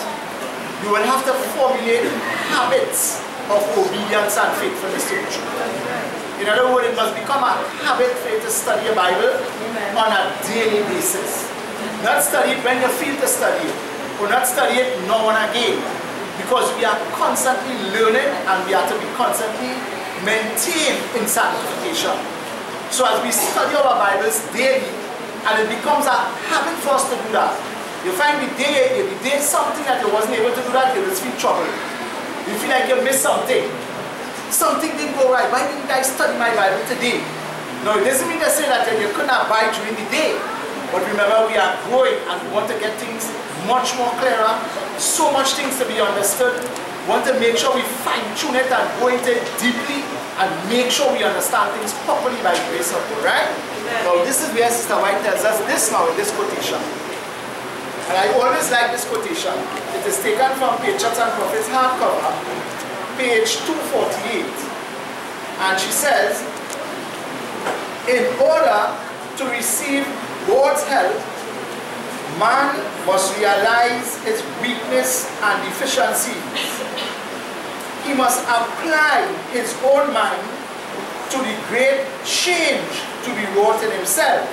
you will have to formulate habits of obedience and faithfulness to the truth. In other words, it must become a habit for you to study a Bible on a daily basis. Not study it when you feel to study it, or not study it now and again. Because we are constantly learning and we have to be constantly maintained in sanctification. So as we study our Bibles daily, and it becomes a habit for us to do that. You find the day, if you did something that you wasn't able to do that, you will feel trouble. You feel like you missed something. Something didn't go right. Why didn't I study my Bible today? No, it doesn't mean to say that you could not buy during the day. But remember, we are growing and we want to get things much more clearer. So much things to be understood. We want to make sure we fine-tune it and go into it deeply and make sure we understand things properly by the grace of God, right? Now, this is where Sister White tells us this now in this quotation. And I always like this quotation. It is taken from Patriots and Prophets hardcover, page 248. And she says, in order to receive God's help, man must realize his weakness and deficiencies. He must apply his own mind to the great change to be wrought in himself.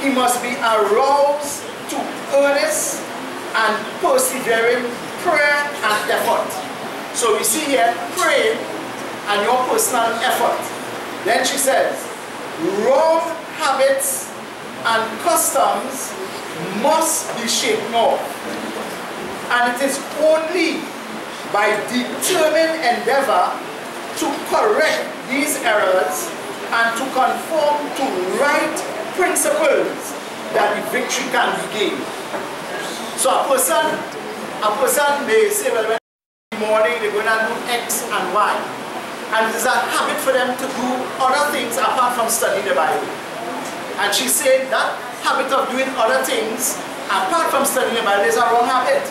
He must be aroused to earnest and persevering prayer and effort. So we see here praying and your personal effort. Then she says, wrong habits and customs must be shaken off. And it is only by determined endeavor to correct these errors and to conform to right principles that the victory can be gained. So a person may say, well, when in the morning they're going to do X and Y. And it is a habit for them to do other things apart from studying the Bible. And she said that habit of doing other things apart from studying the Bible is a wrong habit.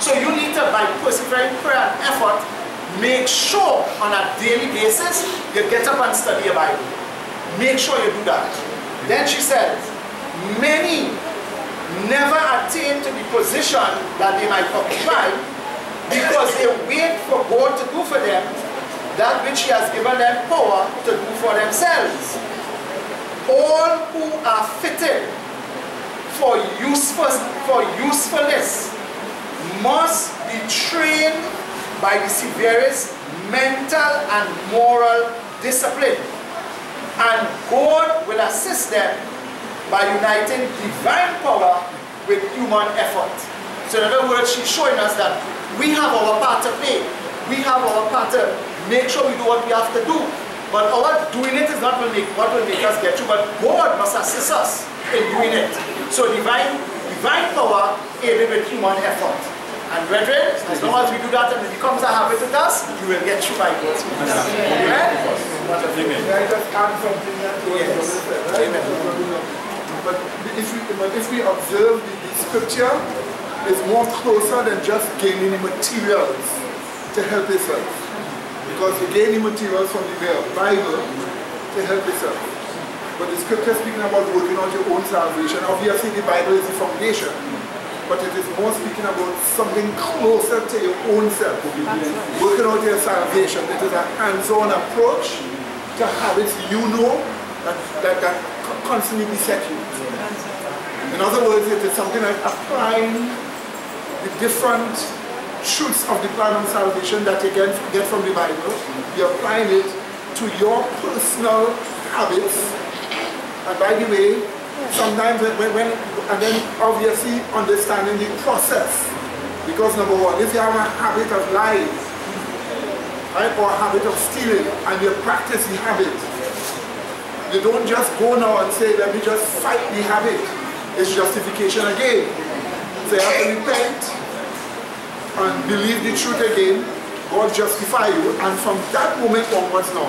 So you need to, by persevering prayer and effort, make sure on a daily basis you get up and study your Bible. Make sure you do that. Then she says, many never attain to the position that they might occupy because they wait for God to do for them that which He has given them power to do for themselves. All who are fitted for usefulness must be trained by the severest mental and moral discipline, and God will assist them by uniting divine power with human effort. So in other words, she's showing us that we have our part to play. We have our part to make sure we do what we have to do. But our doing it is not what will make us get through, but God must assist us in doing it. So divine power aided with human effort. And brethren, as long as we do that and it becomes a habit with us, we will get through by God's grace. Amen? May I just add something to what you said, right? Amen. But if we observe the scripture, it's more closer than just gaining materials to help yourself. Because you gain the materials from the Bible to help yourself. But the scripture speaking about working on your own salvation, obviously the Bible is the foundation. But it is more speaking about something closer to your own self. Working out your salvation. It is a hands-on approach to habits you know that constantly beset you. In other words, it is something like applying the different truths of the plan of salvation that you get from the Bible. You're applying it to your personal habits. And by the way, sometimes and then obviously understanding the process. Because number one, if you have a habit of lying, right, or a habit of stealing, and you practice the habit, you don't just go now and say, let me just fight the habit. It's justification again. So you have to repent and believe the truth again. God justify you, and from that moment onwards now,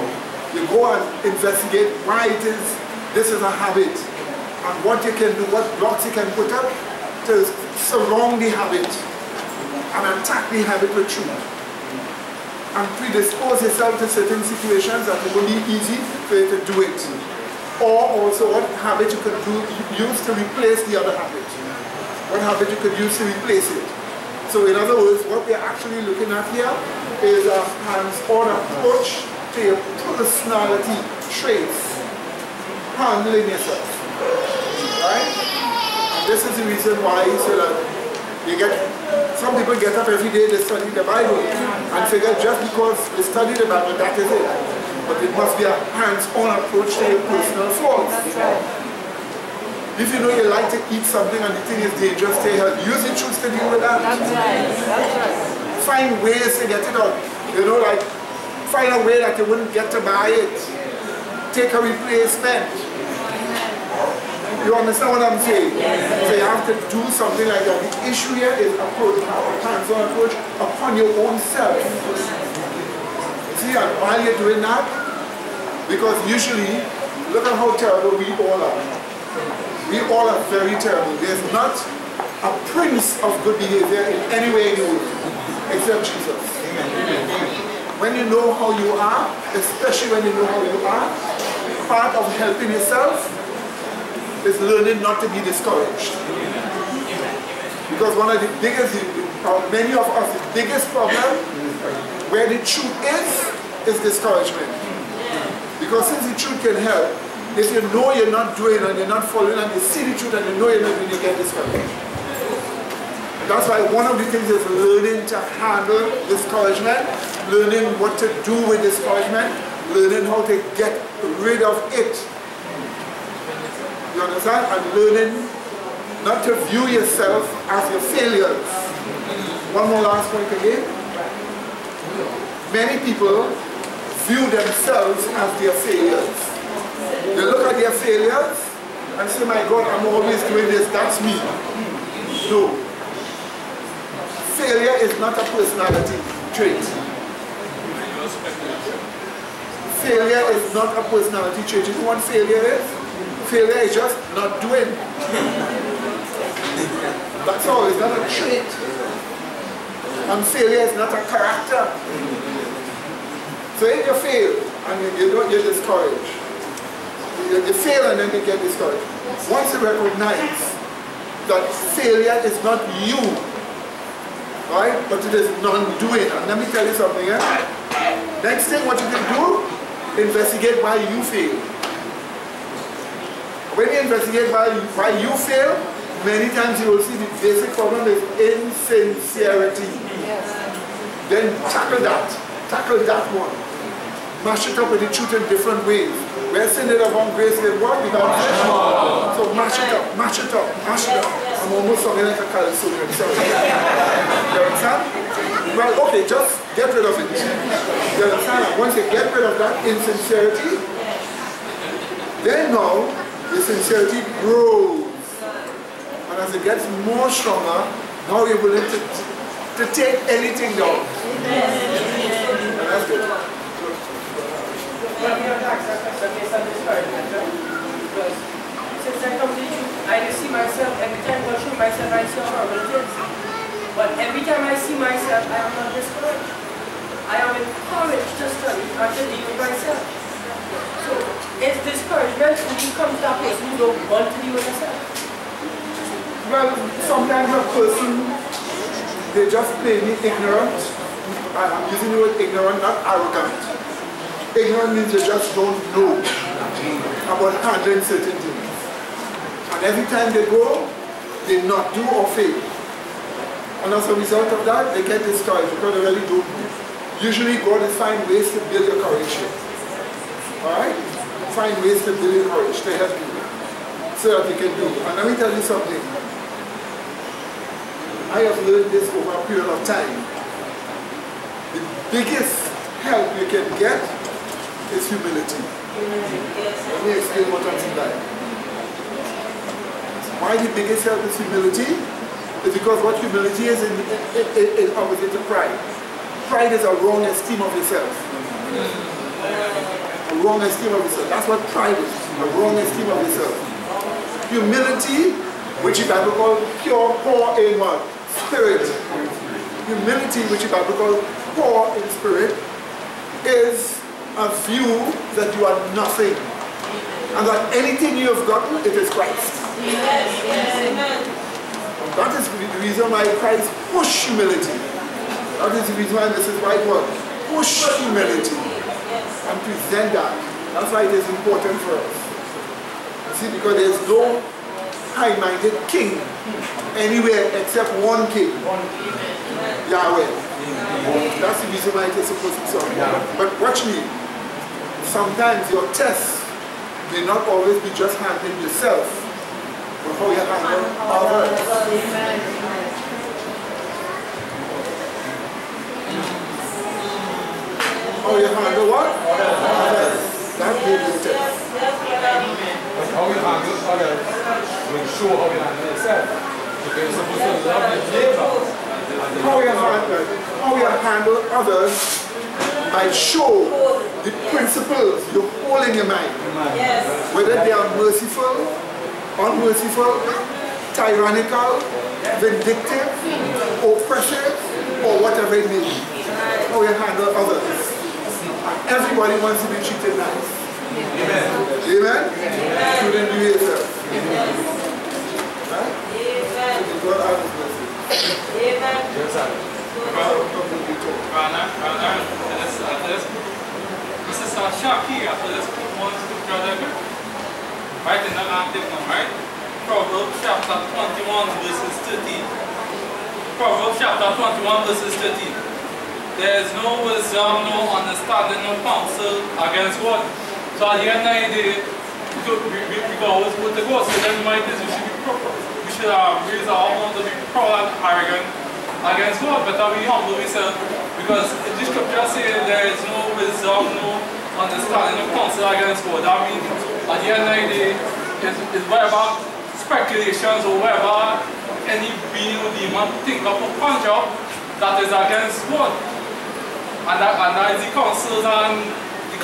you go and investigate why this is a habit. And what you can do, what blocks you can put up to surround the habit and attack the habit with truth. And predispose yourself to certain situations that it will be easy for you to do it. Or also what habit you could use to replace the other habit. What habit you could use to replace it. So in other words, what we're actually looking at here is a hands-on approach to your personality traits, handling yourself. Right? And this is the reason why so that some people get up every day, they study the Bible and figure just because they study the Bible, that is it. But it must be a hands-on approach to your personal faults. If you know you like to eat something and the thing is dangerous to your health, use the truth to deal with that. That's right. That's right. Find ways to get it out. You know, like find a way that you wouldn't get to buy it. Take a replacement. You understand what I'm saying? So you have to do something like that. The issue here is approach, hands-on approach upon your own self. See, and while you're doing that, because usually, look at how terrible we all are. We all are very terrible. There's not a prince of good behavior in any way in the world, except Jesus. When you know how you are, especially when you know how you are, part of helping yourself is learning not to be discouraged. Because one of the biggest, many of us, the biggest problem where the truth is discouragement. Because since the truth can help, if you know you're not doing and you're not following and you see the truth and you know you're not doing, you get discouraged. And that's why one of the things is learning to handle discouragement, learning what to do with discouragement, learning how to get rid of it. You understand? And learning not to view yourself as your failures. One more last point again. Many people view themselves as their failures. They look at their failures and say, my God, I'm always doing this, that's me. No. Failure is not a personality trait. Failure is not a personality trait. You know what failure is? Failure is just not doing. That's all, it's not a trait. And failure is not a character. So if you fail and you don't get discouraged, you fail and then you get discouraged. Once you recognize that failure is not you, right, but it is non-doing. And let me tell you something, next thing what you can do, investigate why you fail. When you investigate why you fail, many times you will see the basic problem is insincerity. Then tackle that one. Mash it up with the truth in different ways. Where sin is upon grace, they work without flesh. So mash it up. I'm almost sounding like a Californian, sorry. You understand? Well, okay, just get rid of it. You understand? Once you get rid of that insincerity, then now the sincerity grows. And as it gets more stronger, now you're willing to take anything down. And that's good. But we have to accept that there's some discouragement, right? Because since I come to the truth, I see myself, every time I show myself, I see how horrible it is. But every time I see myself, I am not discouraged. I am encouraged to study and to deal with myself. So it's discouragement when you come to that place who don't want to deal with yourself. Well, sometimes a person, they're just plainly ignorant. I'm using the word ignorant, not arrogant. Ignorant means they just don't know about handling certain things. And every time they go, they not do or fail. And as a result of that, they get discouraged because they really don't know. Usually God is find ways to build your courage. Alright? Find ways to build your courage to help you so that you can do. And let me tell you something. I have learned this over a period of time. The biggest help you can get is humility. Let me explain what I'm saying. Why the biggest help is humility? Is because what humility is opposite to pride. Pride is a wrong esteem of yourself. A wrong esteem of yourself. That's what pride is. A wrong esteem of yourself. Humility, which the Bible calls pure, poor in what? Spirit. Humility, which the Bible calls poor in spirit, is a view that you are nothing. And that anything you have gotten, it is Christ. Yes, yes, amen. That is the reason why Christ pushed humility. That is the reason why this is right word. Push humility and present that. That's why it is important for us. See, because there is no high-minded king anywhere except one king, Yahweh. That's the reason why it is supposed to be so. But watch me. Sometimes your test may not always be just handling yourself, but how you handle others. How you handle what? Others. That may be the test. But how you handle others will show how you handle yourself. Because you're supposed to love your neighbor. How you handle others might show the principles you hold in your mind. Whether they are merciful, unmerciful, tyrannical, vindictive, oppressive, or whatever it may be. How you handle others. And everybody wants to be treated nice. Amen. Amen? Including you yourself. Right? God has his blessing. Amen. Yes, sir. This is Shaki after this one brother. Right in the anthem, right? Proverbs chapter 21 verses 13. Proverbs chapter 21 verses 13. There is no wisdom, no understanding, no counsel against God. So at the end of the day, we always put the God. So then my is we should be proper. We should raise our arm to be proud and arrogant against God, but we humble ourselves. Because the scripture says there is no wisdom, no understanding, no counsel against God. That means at the end of the day, it's whatever speculations or whatever any being or demon think of a conjure that is against God. And that is the counsels and the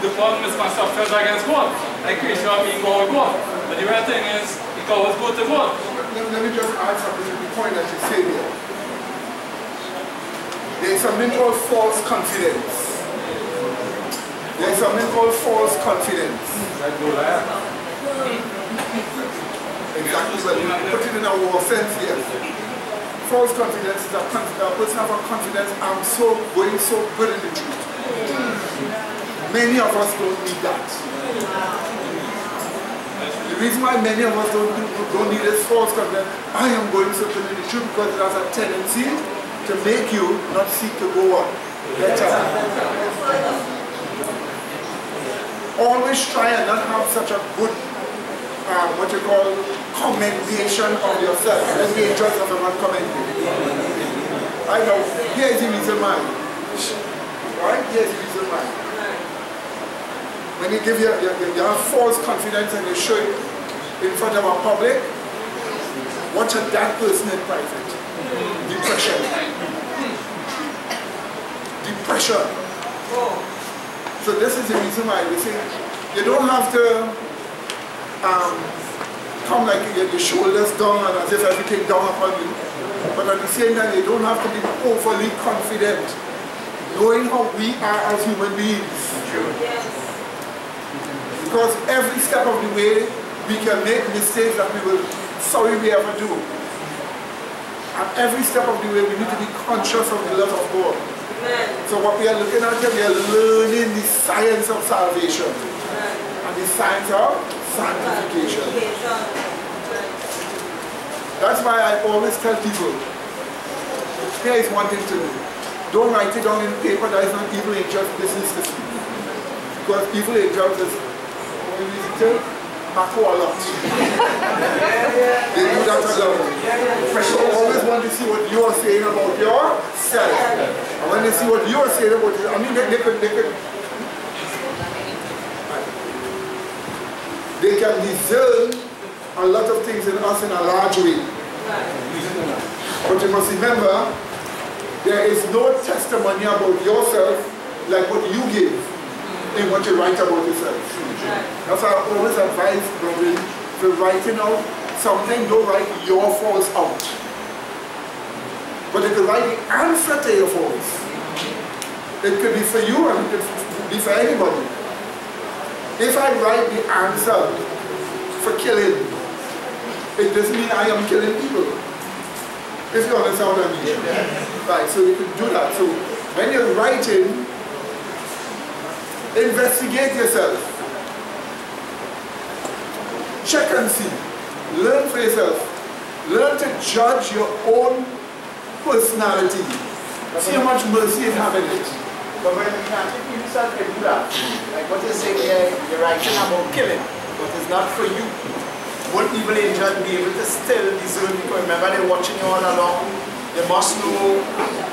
deployment misconceptions against God. Like creation being God with God. But the real thing is, it always go to God. Let me just add something to the point that you say here. There is something called false confidence. There is something called false confidence. Exactly, but you put it in our sense here. False confidence is a person have a confidence, I'm going so good in the truth. Many of us don't need that. The reason why many of us don't need this false confidence, I am going so good in the truth, because it has a tendency to make you not seek to go on better. Always try and not have such a good what you call commendation of yourself. Let's be just of a commendation. I know, here is the reason why. Right? Here is the reason why. When you give you have false confidence and you show it in front of a public, watch that person in private. Depression. Depression. So this is the reason why we say you don't have to come like your shoulders down and as if everything down upon you. But at the same time, you don't have to be overly confident, knowing how we are as human beings. Because every step of the way, we can make mistakes that we will sorry we ever do. And every step of the way, we need to be conscious of the love of God. So what we are looking at here, we are learning the science of salvation. And the science of sanctification. That's why I always tell people, here is one thing to do. Don't write it down in paper, that is not evil angels business to speak. Because evil angels is Paco a lot. They do that a lot. So always want to see what you are saying about yourself. And when they see what you are saying about yourself, I mean they can discern a lot of things in us in a large way. But you must remember, there is no testimony about yourself like what you give in what you write about yourself. That's why I always advise brethren for writing out something, don't write your faults out. But if you write the answer to your faults, it could be for you and it could be for anybody. If I write the answer for killing, it doesn't mean I am killing people. If you understand what I mean. Right, so you can do that. So when you're writing, investigate yourself. Check and see. Learn for yourself. Learn to judge your own personality. See how much mercy you have in it. But when you can't take yourself to do that, like what you say here, you're writing about killing, but it's not for you. Won't evil angel be able to still discern? Because remember they're watching you all along. They must know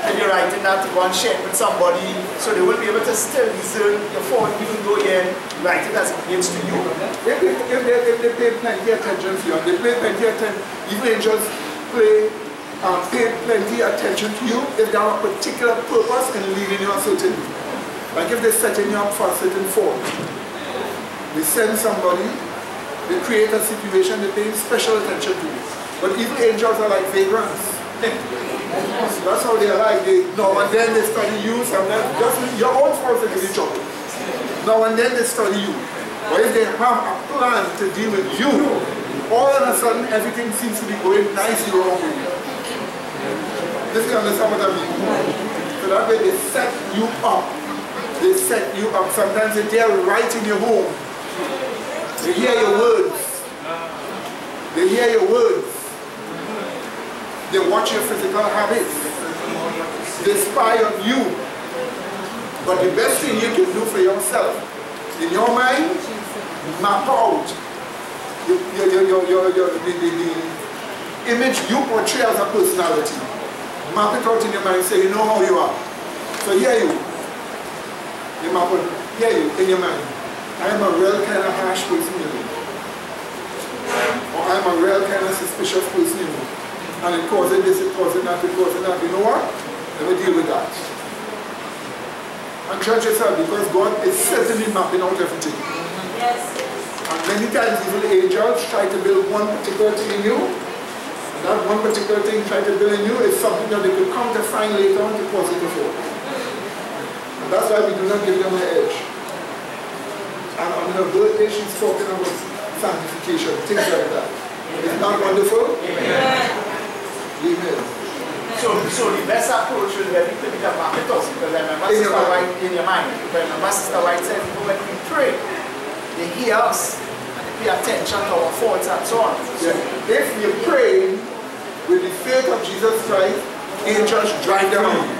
that you're writing that to go and share with somebody, so they will be able to still discern your fault, even though you're writing as it relates to you. If they pay plenty attention to you, and they pay plenty attention, evil angels pay plenty attention to you if they have a particular purpose in leading you a certain way. Like if they're setting you up for a certain fault. They send somebody, they create a situation, they pay special attention to you. But evil angels are like vagrants. That's how they are like. Now and then they study you, sometimes just your own fault to give you trouble. Now and then they study you. But if they have a plan to deal with you, all of a sudden everything seems to be going nicely wrong with you. This you understand what I mean? So that way they set you up. They set you up. Sometimes they're right in your home. They hear your words. They hear your words. They watch your physical habits. They spy on you. But the best thing you can do for yourself, in your mind, map out the image you portray as a personality. Map it out in your mind, say you know how you are. So here you. You map it, here you, in your mind. I am a real kind of harsh person, you know. Or I am a real kind of suspicious person, you know. And it causes this, it causes that, it causes that. You know what? Let me deal with that. And judge yourself, because God is certainly mapping out everything. Yes. And many times evil angels try to build one particular thing in you. And that one particular thing try to build in you is something that they could come to find later on to cause it to fall. And that's why we do not give them an edge. And on her birthday, she's talking about sanctification, things like that. Isn't that wonderful? Amen. Amen. So the best approach will be to become marketers, because I remember Sister White in your mind. Because I remember Sister White said, when we pray, they hear us and they pay attention to our faults and so on. Yeah. If you're praying with the faith of Jesus Christ, angels drive them away.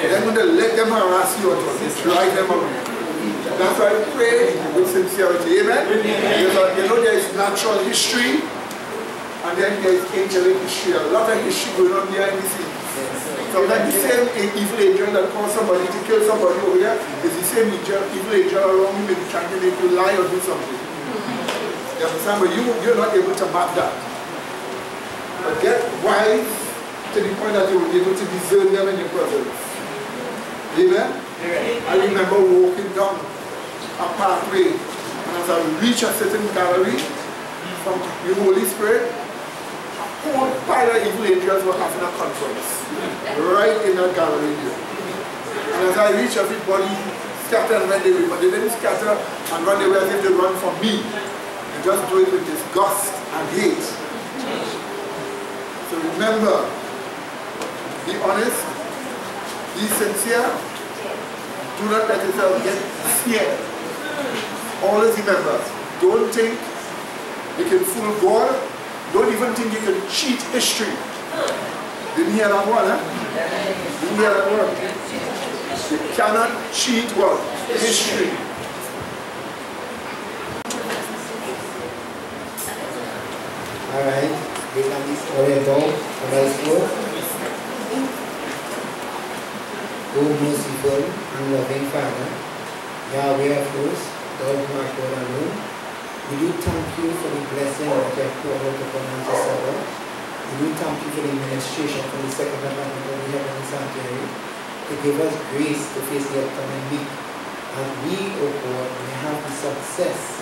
They're going to let them harass you until they drive them away. That's why I pray with sincerity. Amen? You know there is natural history, and then there is angelic history. A lot of history going on behind the scenes. Sometimes the same evil angel that caused somebody to kill somebody over there is the same evil angel around you, maybe trying to make you lie or do something. You understand? But you're not able to map that. But get wise to the point that you will be able to discern them in your presence. Amen? I remember walking down a pathway, and as I reached a certain gallery from the Holy Spirit, a whole pile of evil angels were having a conference right in that gallery here. And as I reached, everybody scattered and ran away, but they didn't scatter and run away as if they run from me. They just do it with disgust and hate. So remember, be honest, be sincere, do not let yourself get scared. Always remember, don't think you can fool God, don't even think you can cheat history. Didn't hear that one, huh? Didn't hear that word? You cannot cheat what? History. Alright, we can be oriental, merciful, O merciful and loving Father, Yahweh of hosts, God who art God alone, we do thank you for the blessing that you have poured out upon us this Sabbath. We do thank you for the administration from the second adventist of the Heavenly Sanctuary to give us grace to face the upcoming week. And we, O God, may have the success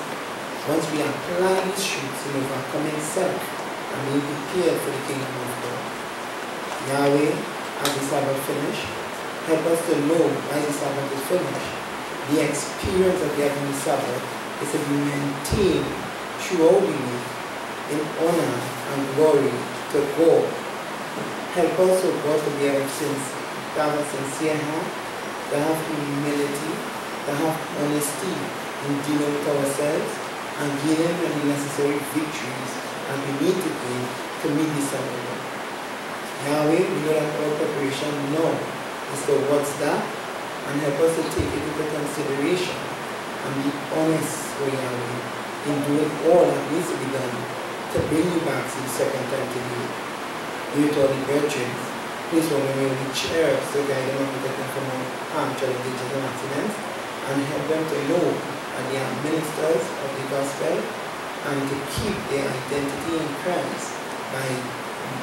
once we apply these truths in overcoming self and be prepared for the kingdom of God. Yahweh, as the Sabbath finish, help us to know as the Sabbath is finished, the experience of the Heavenly Sabbath is to be maintained throughout the week, in honor and glory to God. Help us, O God, to have a sincere heart, to have humility, to have honesty in dealing with ourselves, and gaining the necessary victories and we need to gain to meet this hour. Yahweh, we know that our preparation now is the what's that, and help us to take it into consideration and be honest with Yahweh in doing all that needs to be done to bring you back to the second time today. Do it all the brethren. Please remember the chairs to guide them and protect them from harm, challenges and accidents, and help them to know that they are ministers of the gospel and to keep their identity in Christ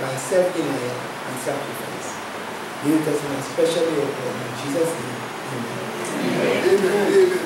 by self-denial and sacrifice. Do it as an especially open in Jesus' name. Amen. Amen. Amen.